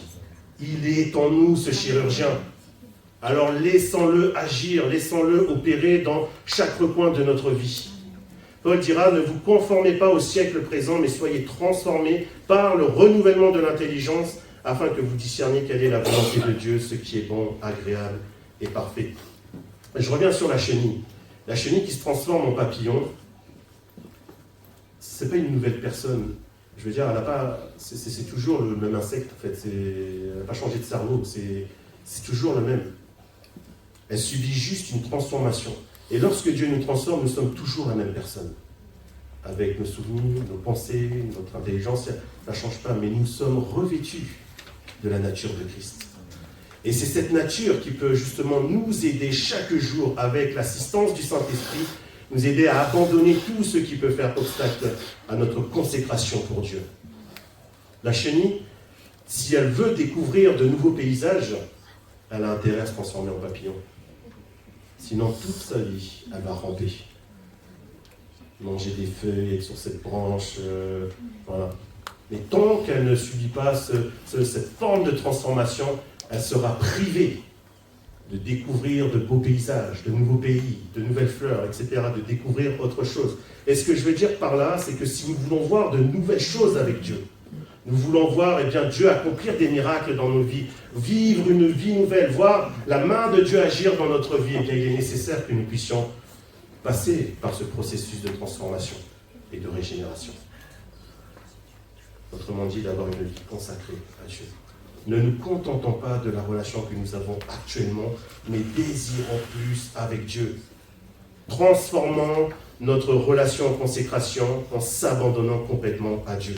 Il est en nous, ce chirurgien. Alors laissons-le agir, laissons-le opérer dans chaque recoin de notre vie. Paul dira, ne vous conformez pas au siècle présent, mais soyez transformés par le renouvellement de l'intelligence, afin que vous discerniez quelle est la volonté de Dieu, ce qui est bon, agréable et parfait. Je reviens sur la chenille. La chenille qui se transforme en papillon, ce n'est pas une nouvelle personne. Je veux dire, c'est toujours le même insecte, en fait. Elle n'a pas changé de cerveau, c'est toujours le même. Elle subit juste une transformation. Et lorsque Dieu nous transforme, nous sommes toujours la même personne. Avec nos souvenirs, nos pensées, notre intelligence, ça ne change pas, mais nous sommes revêtus de la nature de Christ. Et c'est cette nature qui peut justement nous aider chaque jour, avec l'assistance du Saint-Esprit, nous aider à abandonner tout ce qui peut faire obstacle à notre consécration pour Dieu. La chenille, si elle veut découvrir de nouveaux paysages, elle a intérêt à se transformer en papillon. Sinon, toute sa vie, elle va ramper. Manger des feuilles, être sur cette branche, voilà. Mais tant qu'elle ne subit pas cette forme de transformation, elle sera privée de découvrir de beaux paysages, de nouveaux pays, de nouvelles fleurs, etc., de découvrir autre chose. Et ce que je veux dire par là, c'est que si nous voulons voir de nouvelles choses avec Dieu, nous voulons voir Dieu accomplir des miracles dans nos vies, vivre une vie nouvelle, voir la main de Dieu agir dans notre vie, il est nécessaire que nous puissions passer par ce processus de transformation et de régénération. Autrement dit, d'avoir une vie consacrée à Dieu. Ne nous contentons pas de la relation que nous avons actuellement, mais désirons plus avec Dieu. Transformons notre relation en consécration en s'abandonnant complètement à Dieu.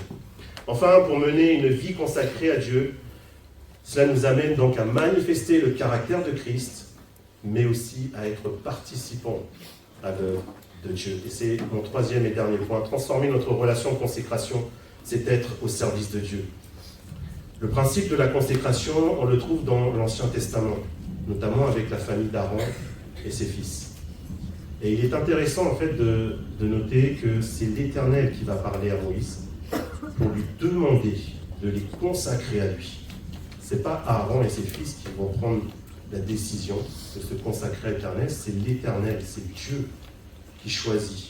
Enfin, pour mener une vie consacrée à Dieu, cela nous amène donc à manifester le caractère de Christ, mais aussi à être participants à l'œuvre de Dieu. Et c'est mon troisième et dernier point. Transformer notre relation en consécration, c'est être au service de Dieu. Le principe de la consécration, on le trouve dans l'Ancien Testament, notamment avec la famille d'Aaron et ses fils. Et il est intéressant en fait de noter que c'est l'Éternel qui va parler à Moïse pour lui demander de les consacrer à lui. Ce n'est pas Aaron et ses fils qui vont prendre la décision de se consacrer à l'Éternel, c'est l'Éternel, c'est Dieu qui choisit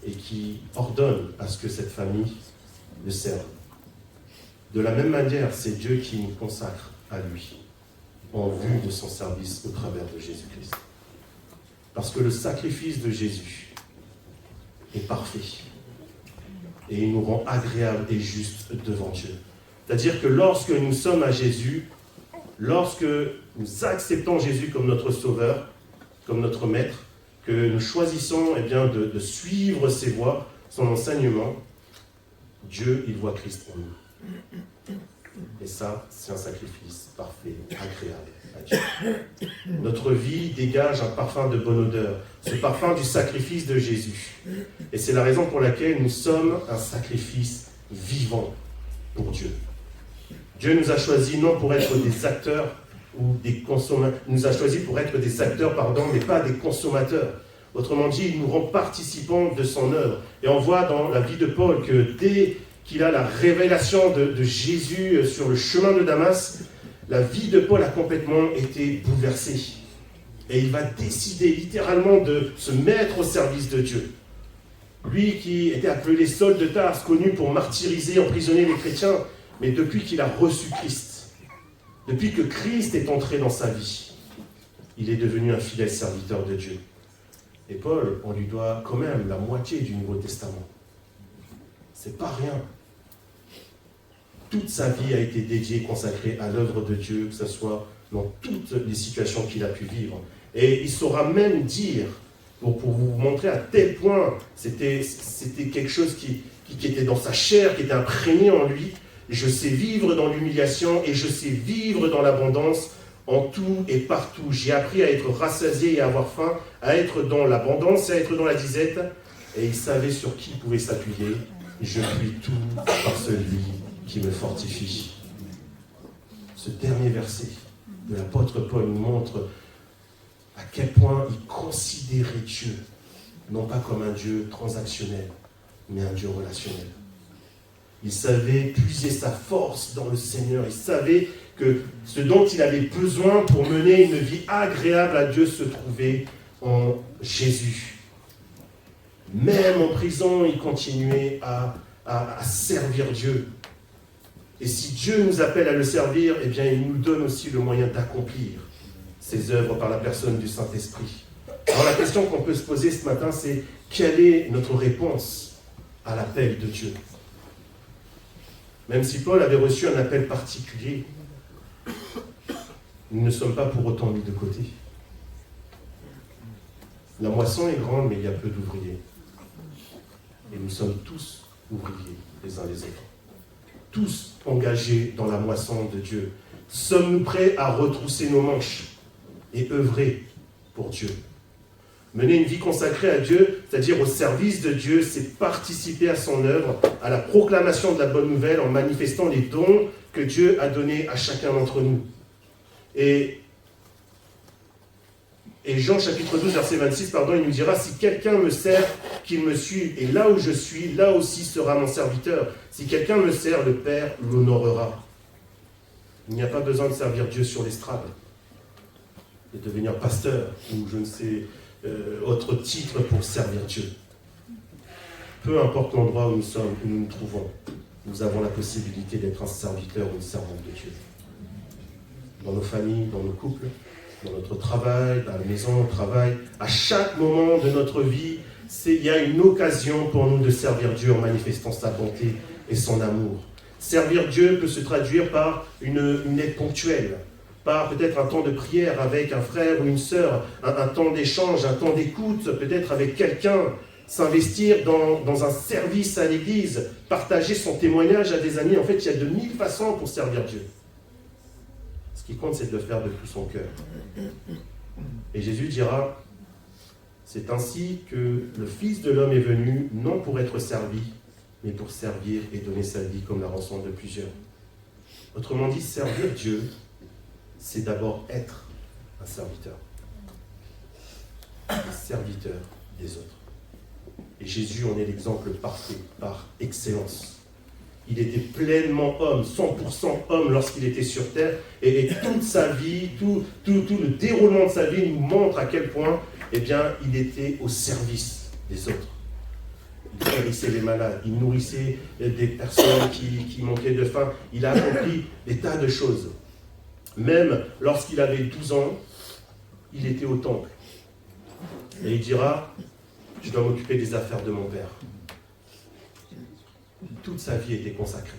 et qui ordonne à ce que cette famille le serve. De la même manière, c'est Dieu qui nous consacre à lui, en vue de son service au travers de Jésus-Christ. Parce que le sacrifice de Jésus est parfait et il nous rend agréables et justes devant Dieu. C'est-à-dire que lorsque nous sommes à Jésus, lorsque nous acceptons Jésus comme notre Sauveur, comme notre Maître, que nous choisissons de suivre ses voies, son enseignement, Dieu, il voit Christ en nous. Et ça, c'est un sacrifice parfait, agréable à Dieu. Notre vie dégage un parfum de bonne odeur, ce parfum du sacrifice de Jésus. Et c'est la raison pour laquelle nous sommes un sacrifice vivant pour Dieu. Dieu nous a choisis non pour être des acteurs ou des consommateurs, il nous a choisis pour être des acteurs, mais pas des consommateurs. Autrement dit, il nous rend participants de son œuvre. Et on voit dans la vie de Paul que dès qu'il a la révélation de Jésus sur le chemin de Damas, la vie de Paul a complètement été bouleversée. Et il va décider littéralement de se mettre au service de Dieu. Lui qui était appelé Saul de Tarse, connu pour martyriser, emprisonner les chrétiens, mais depuis qu'il a reçu Christ, depuis que Christ est entré dans sa vie, il est devenu un fidèle serviteur de Dieu. Et Paul, on lui doit quand même la moitié du Nouveau Testament. C'est pas rien. Toute sa vie a été dédiée, consacrée à l'œuvre de Dieu, que ce soit dans toutes les situations qu'il a pu vivre. Et il saura même dire, pour vous montrer à tel point, c'était quelque chose qui était dans sa chair, qui était imprégné en lui. Je sais vivre dans l'humiliation et je sais vivre dans l'abondance, en tout et partout. J'ai appris à être rassasié et à avoir faim, à être dans l'abondance et à être dans la disette. Et il savait sur qui il pouvait s'appuyer. Je puis tout par celui qui me fortifie. Ce dernier verset de l'apôtre Paul nous montre à quel point il considérait Dieu, non pas comme un Dieu transactionnel, mais un Dieu relationnel. Il savait puiser sa force dans le Seigneur. Il savait que ce dont il avait besoin pour mener une vie agréable à Dieu se trouvait en Jésus. Même en prison, il continuait à servir Dieu. Et si Dieu nous appelle à le servir, eh bien, il nous donne aussi le moyen d'accomplir ses œuvres par la personne du Saint-Esprit. Alors la question qu'on peut se poser ce matin, c'est quelle est notre réponse à l'appel de Dieu ? Même si Paul avait reçu un appel particulier, nous ne sommes pas pour autant mis de côté. La moisson est grande, mais il y a peu d'ouvriers. Et nous sommes tous ouvriers, les uns les autres. Tous engagés dans la moisson de Dieu. Sommes-nous prêts à retrousser nos manches et œuvrer pour Dieu ? Mener une vie consacrée à Dieu, c'est-à-dire au service de Dieu, c'est participer à son œuvre, à la proclamation de la bonne nouvelle en manifestant les dons que Dieu a donnés à chacun d'entre nous. Et Jean chapitre 12, verset 26, il nous dira, si quelqu'un me sert, qu'il me suive, et là où je suis, là aussi sera mon serviteur. Si quelqu'un me sert, le Père l'honorera. Il n'y a pas besoin de servir Dieu sur l'estrade, de devenir pasteur, ou je ne sais... autre titre pour servir Dieu. Peu importe l'endroit où nous sommes, où nous nous trouvons, nous avons la possibilité d'être un serviteur ou une servante de Dieu. Dans nos familles, dans nos couples, dans notre travail, dans la maison, au travail, à chaque moment de notre vie, il y a une occasion pour nous de servir Dieu en manifestant sa bonté et son amour. Servir Dieu peut se traduire par une aide ponctuelle, par peut-être un temps de prière avec un frère ou une sœur, un temps d'échange, un temps d'écoute, peut-être avec quelqu'un, s'investir dans un service à l'église, partager son témoignage à des amis. En fait, il y a de mille façons pour servir Dieu. Ce qui compte, c'est de le faire de tout son cœur. Et Jésus dira, c'est ainsi que le Fils de l'homme est venu, non pour être servi, mais pour servir et donner sa vie comme la rançon de plusieurs. Autrement dit, servir Dieu, c'est d'abord être un serviteur. Un serviteur des autres. Et Jésus en est l'exemple parfait, par excellence. Il était pleinement homme, 100% homme lorsqu'il était sur terre. Et toute sa vie, tout le déroulement de sa vie nous montre à quel point eh bien, il était au service des autres. Il guérissait les malades, il nourrissait des personnes qui manquaient de faim. Il a accompli des tas de choses. Même lorsqu'il avait 12 ans, il était au temple. Et il dira, je dois m'occuper des affaires de mon père. Toute sa vie était consacrée.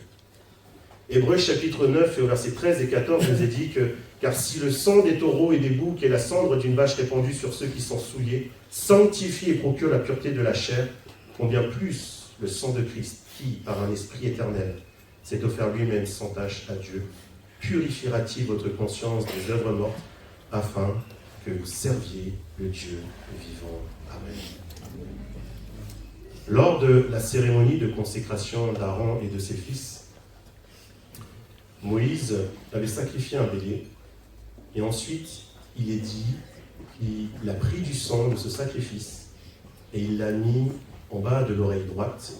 Hébreux chapitre 9, au verset 13 et 14, nous est dit que « Car si le sang des taureaux et des boucs et la cendre d'une vache répandue sur ceux qui sont souillés sanctifie et procure la pureté de la chair, combien plus le sang de Christ, qui, par un esprit éternel, s'est offert lui-même sans tache à Dieu, purifiera-t-il votre conscience des œuvres mortes, afin que vous serviez le Dieu vivant. Amen. » Lors de la cérémonie de consécration d'Aaron et de ses fils, Moïse avait sacrifié un bélier, et ensuite il est dit qu'il a pris du sang de ce sacrifice et il l'a mis en bas de l'oreille droite,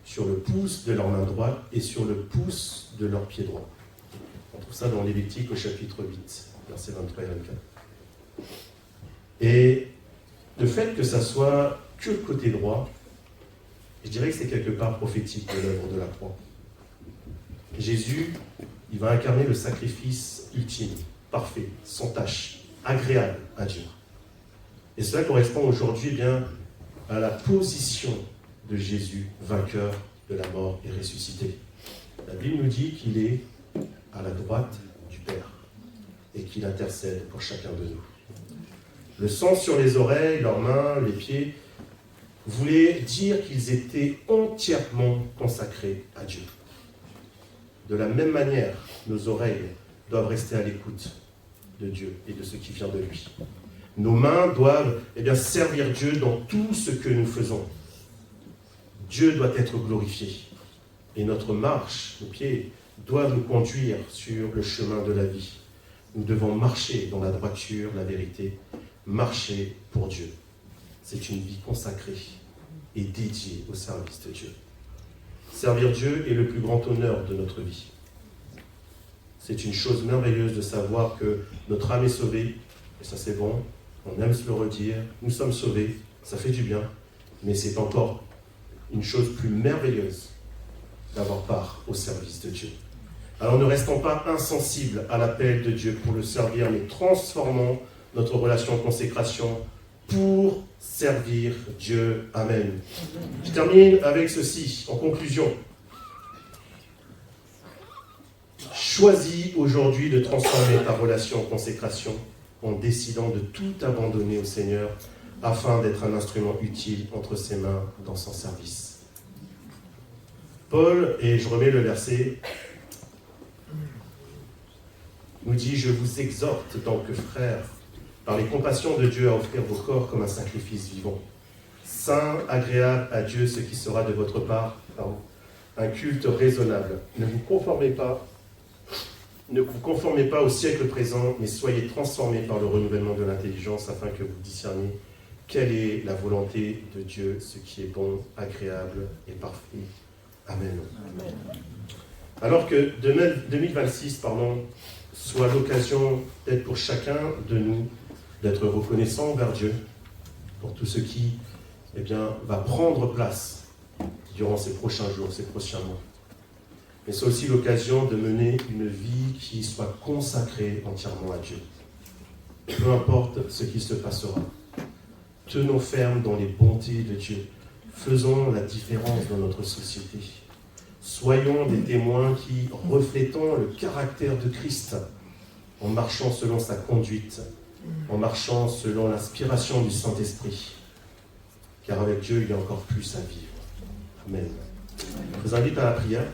sur le pouce de leur main droite et sur le pouce de leur pied droit. On trouve ça dans Lévitique au chapitre 8, versets 23 et 24. Et le fait que ça soit que le côté droit, je dirais que c'est quelque part prophétique de l'œuvre de la croix. Jésus, il va incarner le sacrifice ultime, parfait, sans tache, agréable à Dieu. Et cela correspond aujourd'hui bien à la position de Jésus, vainqueur de la mort et ressuscité. La Bible nous dit qu'il est à la droite du Père et qu'il intercède pour chacun de nous. Le sang sur les oreilles, leurs mains, les pieds, voulait dire qu'ils étaient entièrement consacrés à Dieu. De la même manière, nos oreilles doivent rester à l'écoute de Dieu et de ce qui vient de lui. Nos mains doivent servir Dieu dans tout ce que nous faisons. Dieu doit être glorifié. Et notre marche, nos pieds, doivent nous conduire sur le chemin de la vie. Nous devons marcher dans la droiture, la vérité, marcher pour Dieu. C'est une vie consacrée et dédiée au service de Dieu. Servir Dieu est le plus grand honneur de notre vie. C'est une chose merveilleuse de savoir que notre âme est sauvée, et ça c'est bon, on aime se le redire, nous sommes sauvés, ça fait du bien, mais c'est encore une chose plus merveilleuse d'avoir part au service de Dieu. Alors ne restons pas insensibles à l'appel de Dieu pour le servir, mais transformons notre relation en consécration pour servir Dieu. Amen. Je termine avec ceci, en conclusion. Choisis aujourd'hui de transformer ta relation en consécration en décidant de tout abandonner au Seigneur afin d'être un instrument utile entre ses mains dans son service. Paul, et je remets le verset, nous dit « Je vous exhorte donc, frères, par les compassions de Dieu, à offrir vos corps comme un sacrifice vivant, saint, agréable à Dieu, ce qui sera de votre part un culte raisonnable. Ne vous conformez pas au siècle présent, mais soyez transformés par le renouvellement de l'intelligence, afin que vous discerniez quelle est la volonté de Dieu, ce qui est bon, agréable et parfait. Amen. Amen. Alors que 2026, soit l'occasion d'être pour chacun de nous, d'être reconnaissant envers Dieu pour tout ce qui va prendre place durant ces prochains jours, ces prochains mois. Mais c'est aussi l'occasion de mener une vie qui soit consacrée entièrement à Dieu. Peu importe ce qui se passera. Tenons ferme dans les bontés de Dieu. Faisons la différence dans notre société. Soyons des témoins qui reflétons le caractère de Christ en marchant selon sa conduite, en marchant selon l'inspiration du Saint-Esprit. Car avec Dieu, il y a encore plus à vivre. Amen. Je vous invite à la prière.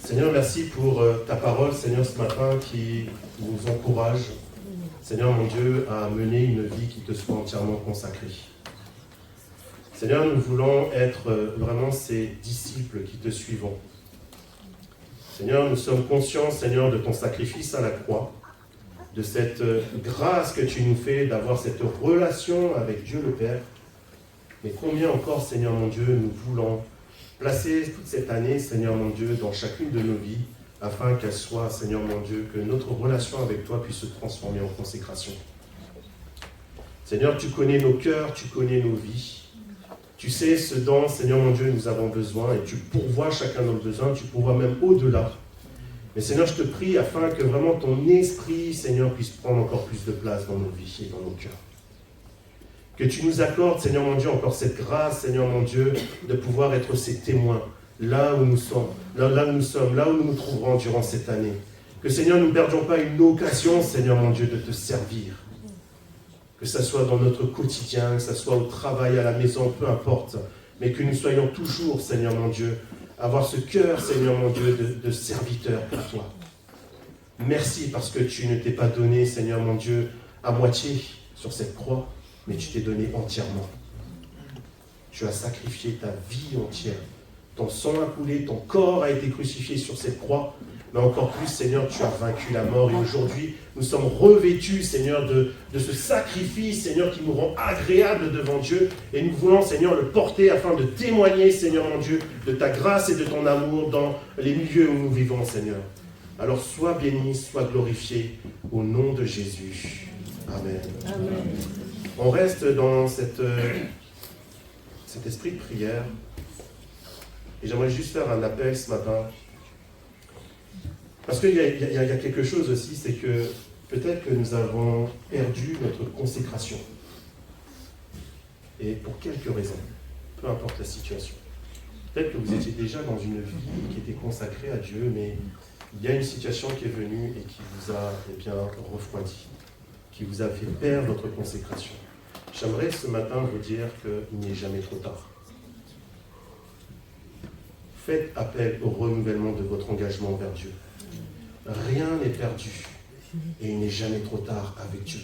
Seigneur, merci pour ta parole, Seigneur, ce matin, qui nous encourage, Seigneur, mon Dieu, à mener une vie qui te soit entièrement consacrée. Seigneur, nous voulons être vraiment ces disciples qui te suivons. Seigneur, nous sommes conscients, Seigneur, de ton sacrifice à la croix, de cette grâce que tu nous fais d'avoir cette relation avec Dieu le Père. Mais combien encore, Seigneur mon Dieu, nous voulons placer toute cette année, Seigneur mon Dieu, dans chacune de nos vies, afin qu'elle soit, Seigneur mon Dieu, que notre relation avec toi puisse se transformer en consécration. Seigneur, tu connais nos cœurs, tu connais nos vies. Tu sais ce dont, Seigneur mon Dieu, nous avons besoin, et tu pourvois chacun de nos besoins, tu pourvois même au-delà. Mais Seigneur, je te prie afin que vraiment ton esprit, Seigneur, puisse prendre encore plus de place dans nos vies et dans nos cœurs. Que tu nous accordes, Seigneur mon Dieu, encore cette grâce, Seigneur mon Dieu, de pouvoir être ces témoins, là où nous sommes, là où nous nous trouverons durant cette année. Que, Seigneur, nous ne perdions pas une occasion, Seigneur mon Dieu, de te servir. Que ce soit dans notre quotidien, que ce soit au travail, à la maison, peu importe. Mais que nous soyons toujours, Seigneur mon Dieu, avoir ce cœur, Seigneur mon Dieu, de serviteur pour toi. Merci parce que tu ne t'es pas donné, Seigneur mon Dieu, à moitié sur cette croix, mais tu t'es donné entièrement. Tu as sacrifié ta vie entière. Ton sang a coulé, ton corps a été crucifié sur cette croix, mais encore plus, Seigneur, tu as vaincu la mort. Et aujourd'hui, nous sommes revêtus, Seigneur, de ce sacrifice, Seigneur, qui nous rend agréable devant Dieu. Et nous voulons, Seigneur, le porter afin de témoigner, Seigneur mon Dieu, de ta grâce et de ton amour dans les milieux où nous vivons, Seigneur. Alors, sois béni, sois glorifié, au nom de Jésus. Amen. Amen. On reste dans cet esprit de prière. Et j'aimerais juste faire un appel ce matin. Parce qu'il y a quelque chose aussi, c'est que peut-être que nous avons perdu notre consécration. Et pour quelques raisons, peu importe la situation. Peut-être que vous étiez déjà dans une vie qui était consacrée à Dieu, mais il y a une situation qui est venue et qui vous a refroidi, qui vous a fait perdre votre consécration. J'aimerais ce matin vous dire qu'il n'est jamais trop tard. Faites appel au renouvellement de votre engagement envers Dieu. Rien n'est perdu et il n'est jamais trop tard avec Dieu.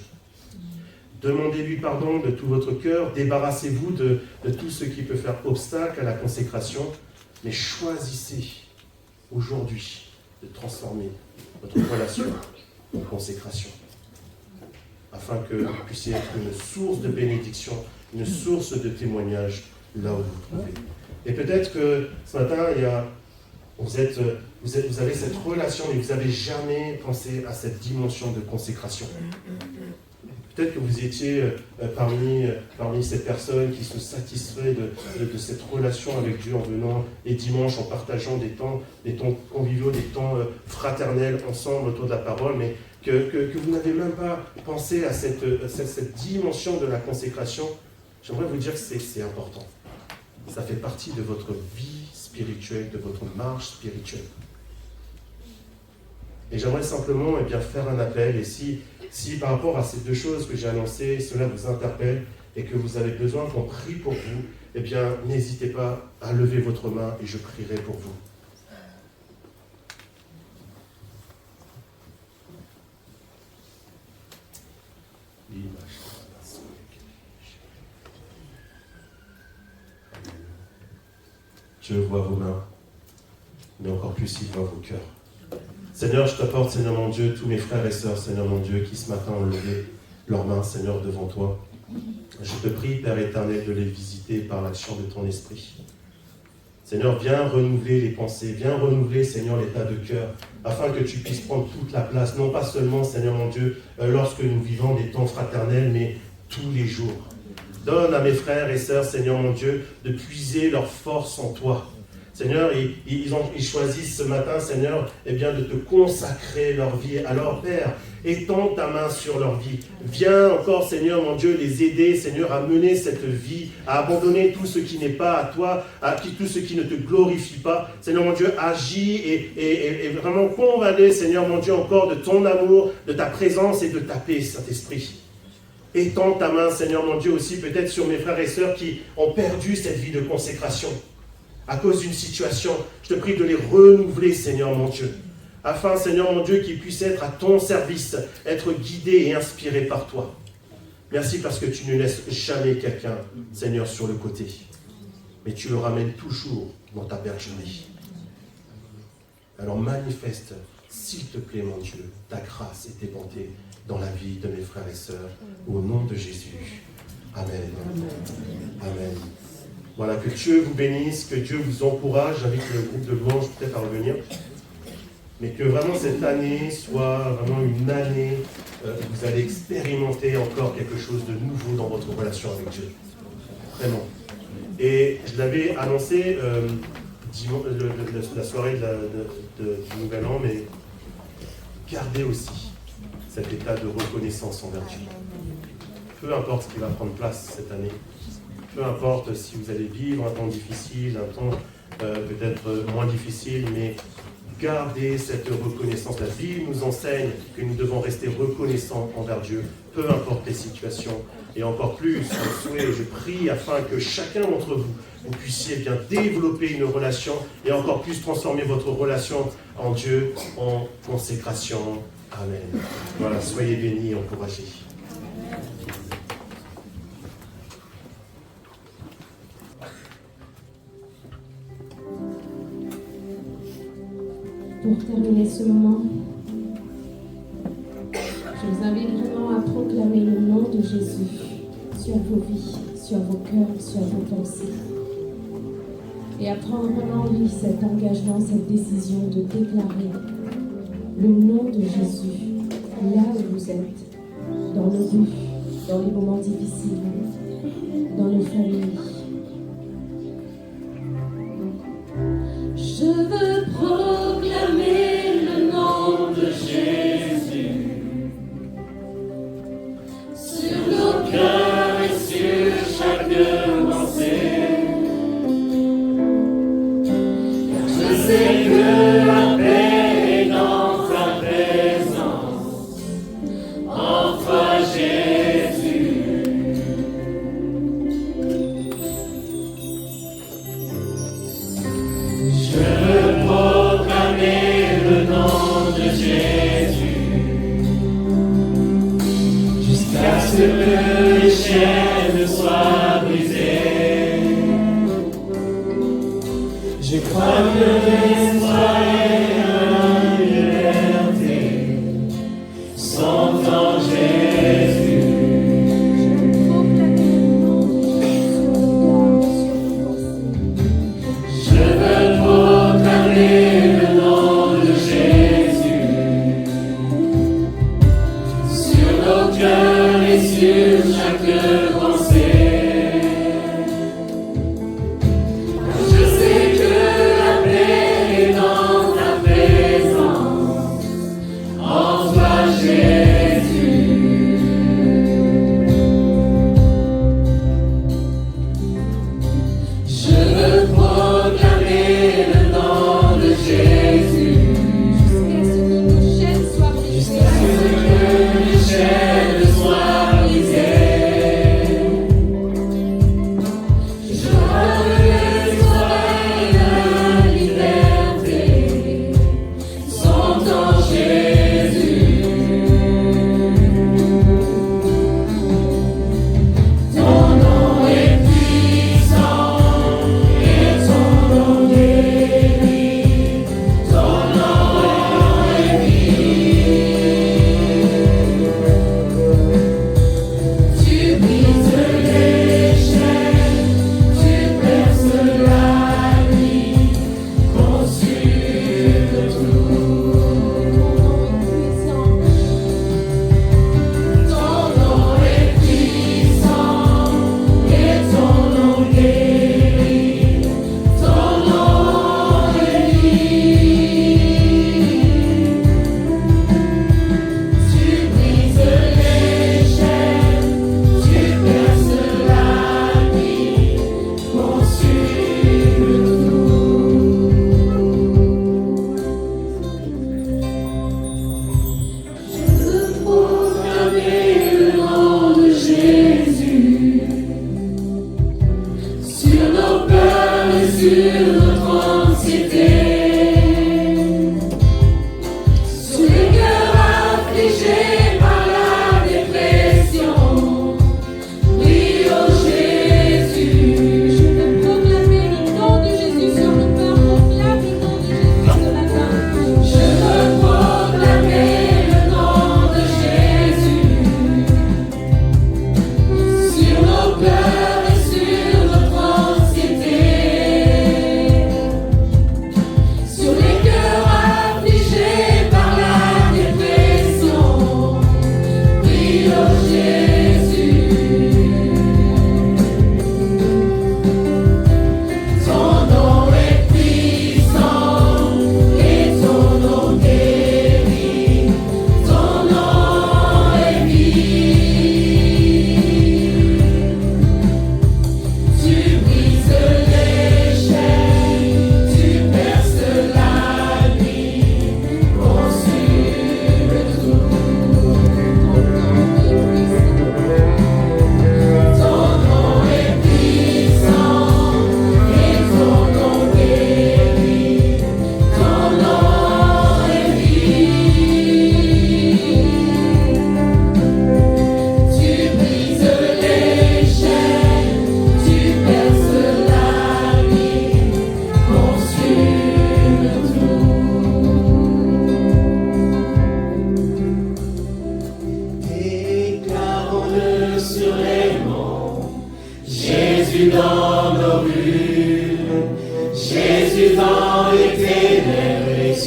Demandez-lui pardon de tout votre cœur, débarrassez-vous de tout ce qui peut faire obstacle à la consécration, mais choisissez aujourd'hui de transformer votre relation en consécration, afin que vous puissiez être une source de bénédiction, une source de témoignage là où vous vous trouvez. Et peut-être que ce matin, vous avez cette relation, mais vous n'avez jamais pensé à cette dimension de consécration. Peut-être que vous étiez parmi ces personnes qui se satisfaient de cette relation avec Dieu en venant les dimanches, en partageant des temps conviviaux, des temps fraternels ensemble autour de la parole, mais que vous n'avez même pas pensé à cette dimension de la consécration. J'aimerais vous dire que c'est important. Ça fait partie de votre vie spirituelle, de votre marche spirituelle. Et j'aimerais simplement faire un appel, et si par rapport à ces deux choses que j'ai annoncées, cela vous interpelle et que vous avez besoin qu'on prie pour vous, n'hésitez pas à lever votre main et je prierai pour vous. Je vois vos mains, mais encore plus, il voit vos cœurs. Seigneur, je t'apporte, Seigneur mon Dieu, tous mes frères et sœurs, Seigneur mon Dieu, qui ce matin ont levé leurs mains, Seigneur, devant toi. Je te prie, Père éternel, de les visiter par l'action de ton esprit. Seigneur, viens renouveler les pensées, viens renouveler, Seigneur, l'état de cœur, afin que tu puisses prendre toute la place, non pas seulement, Seigneur mon Dieu, lorsque nous vivons des temps fraternels, mais tous les jours. Donne à mes frères et sœurs, Seigneur mon Dieu, de puiser leur force en toi. Seigneur, ils choisissent ce matin, Seigneur, de te consacrer leur vie. Alors, Père, étends ta main sur leur vie. Viens encore, Seigneur, mon Dieu, les aider, Seigneur, à mener cette vie, à abandonner tout ce qui n'est pas à toi, tout ce qui ne te glorifie pas. Seigneur, mon Dieu, agis et vraiment convainc, Seigneur, mon Dieu, encore de ton amour, de ta présence et de ta paix, Saint-Esprit. Étends ta main, Seigneur, mon Dieu, aussi peut-être sur mes frères et sœurs qui ont perdu cette vie de consécration. À cause d'une situation, je te prie de les renouveler, Seigneur mon Dieu, afin, Seigneur mon Dieu, qu'ils puissent être à ton service, être guidés et inspirés par toi. Merci parce que tu ne laisses jamais quelqu'un, Seigneur, sur le côté, mais tu le ramènes toujours dans ta bergerie. Alors manifeste, s'il te plaît, mon Dieu, ta grâce et tes bontés dans la vie de mes frères et sœurs, au nom de Jésus. Amen. Amen. Voilà, que Dieu vous bénisse, que Dieu vous encourage. J'invite le groupe de louanges peut-être à revenir. Mais que vraiment cette année soit vraiment une année où vous allez expérimenter encore quelque chose de nouveau dans votre relation avec Dieu. Vraiment. Et je l'avais annoncé la soirée du Nouvel An, mais gardez aussi cet état de reconnaissance envers Dieu. Peu importe ce qui va prendre place cette année, peu importe si vous allez vivre un temps difficile, un temps peut-être moins difficile, mais gardez cette reconnaissance. La Bible nous enseigne que nous devons rester reconnaissants envers Dieu, peu importe les situations. Et encore plus, je prie afin que chacun d'entre vous, vous puissiez bien développer une relation et encore plus transformer votre relation en Dieu en consécration. Amen. Voilà, soyez bénis et encouragés. Pour terminer ce moment, je vous invite vraiment à proclamer le nom de Jésus sur vos vies, sur vos cœurs, sur vos pensées. Et à prendre vraiment, oui, cet engagement, cette décision de déclarer le nom de Jésus là où vous êtes, dans nos rues, dans les moments difficiles, dans nos familles. Je veux proclamer le nom de Jésus sur nos cœurs et sur chaque pensée. Car je sais que la paix est dans ta présence, en toi Jésus. Je veux proclamer le nom de Jésus jusqu'à ce que les chaînes soient brisées. Je crois que l'espoir et la liberté sont en Jésus. Je veux proclamer le nom de Jésus sur nos cœurs et sur chaque pensée. Car je sais que la paix est dans ta présence, en toi Jésus. Je veux proclamer le nom de Jésus Jusqu'à ce que nos chaînes soient brisées. Je crois que l'espoir et la liberté sont en Jésus. Ton nom est puissant et ton nom guérit. Ton nom est vie. Tu brises les chaînes, tu perces la nuit, consumes tout. Ton nom est puissant et ton nom guérit. Ton nom est vie. Tu brises les chaînes, tu perces la nuit, consumes tout. Je veux proclamer le nom de Jésus sur nos peurs et sur notre anxiété, sur les cœurs affligés par la dépression. Prie au Jésus. Je veux proclamer le nom de Jésus sur nos cœurs, proclame le nom de Jésus ce matin. Je veux proclamer le nom de Jésus sur nos cœurs et sur notre anxiété.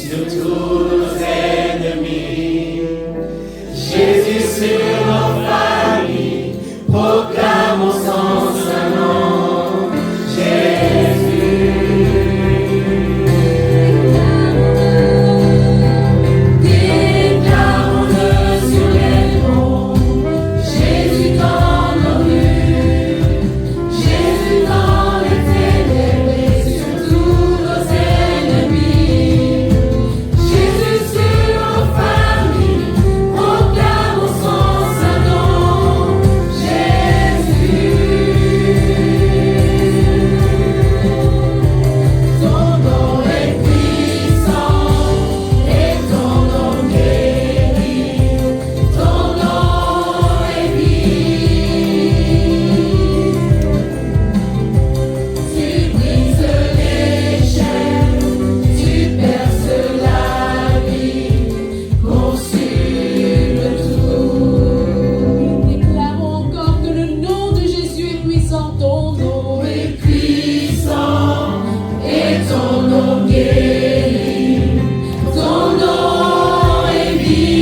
sur tous nos ennemis. Jésus sur nos familles, proclamons son saint nom. Jésus. Déclarons-le sur les monts. Jésus dans nos rues. Jésus dans les ténèbres et sur tous nos ennemis. Jésus sur nos familles, proclamons son saint nom. Jésus. Ton nom est puissant et ton nom guérit. Ton nom est vie. Tu brises les chaînes, tu perces la vie, consumes tout. Déclarons encore que le nom de Jésus est puissant. Ton nom est Puissant et ton nom guérit. Ton nom est vie.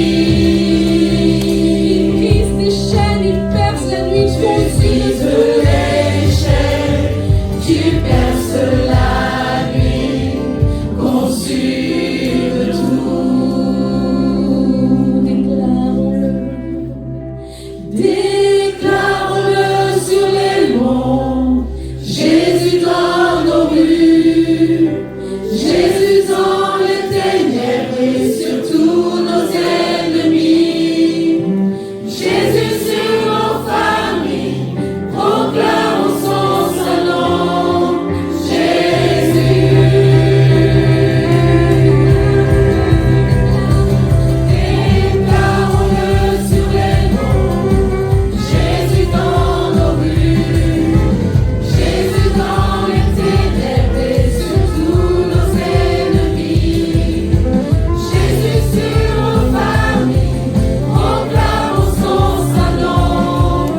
Il brise les chaînes, il perce la nuit, Tu consume brises tout. les chaînes, tu perces la nuit, consumes tout. Déclarons-le. Déclarons-le sur les monts. Jésus dans nos rues. Jésus dans les ténèbres et sur tous nos ennemis. Jésus sur nos familles, proclamons son saint nom. Déclarons-le sur les monts. Jésus dans nos rues. Jésus dans les ténèbres et sur tous nos ennemis. Jésus sur nos familles, proclamons son saint nom.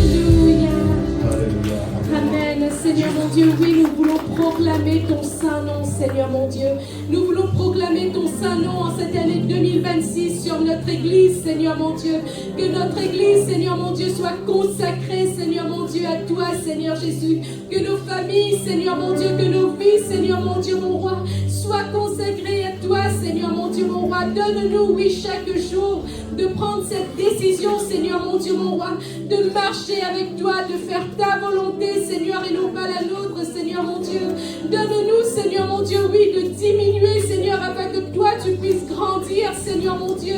Alléluia. Amen. Seigneur mon Dieu, oui, nous voulons proclamer ton saint nom, Seigneur mon Dieu. Nous voulons proclamer ton saint nom en cette année 2026 sur notre Église, Seigneur mon Dieu. Que notre Église, Seigneur mon Dieu, soit consacrée, Seigneur mon Dieu, à toi, Seigneur Jésus. Que nos familles, Seigneur mon Dieu, que nos vies, Seigneur mon Dieu, mon roi, soient consacrées à toi, Seigneur mon Dieu, mon roi. Donne-nous, oui, chaque jour, de prendre cette décision, Seigneur mon Dieu, mon roi, de marcher avec toi, de faire ta volonté, Seigneur, et non pas la nôtre, Seigneur mon Dieu. Donne-nous, Seigneur mon Dieu, oui, de diminuer, Seigneur, afin que toi, tu puisses grandir, Seigneur mon Dieu,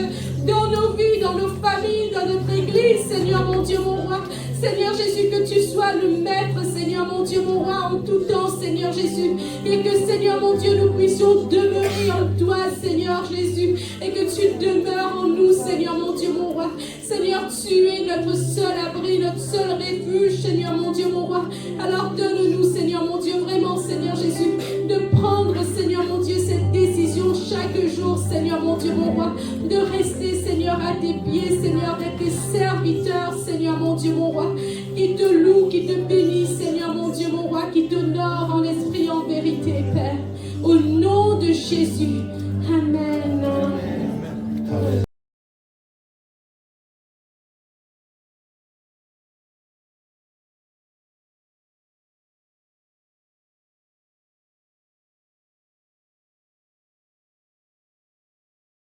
dans nos vies, dans nos familles, dans notre Église, Seigneur mon Dieu, mon roi. Seigneur Jésus, que tu sois le maître, Seigneur mon Dieu, mon roi, en tout temps, Seigneur Jésus. Et que, Seigneur mon Dieu, nous puissions demeurer en toi, Seigneur Jésus. Et que tu demeures en nous, Seigneur mon Dieu, mon roi. Seigneur, tu es notre seul abri, notre seul refuge, Seigneur mon Dieu, mon roi. Alors donne-nous, Seigneur mon Dieu, vraiment, Seigneur Jésus, de prendre, Seigneur mon Dieu, cette décision chaque jour, Seigneur mon Dieu, mon roi, de rester, Seigneur, à tes pieds, Seigneur, d'être tes serviteurs, Seigneur mon Dieu, mon roi, qui te loue, qui te bénit, Seigneur mon Dieu, mon roi, qui t'honore en esprit, en vérité, Père. Au nom de Jésus,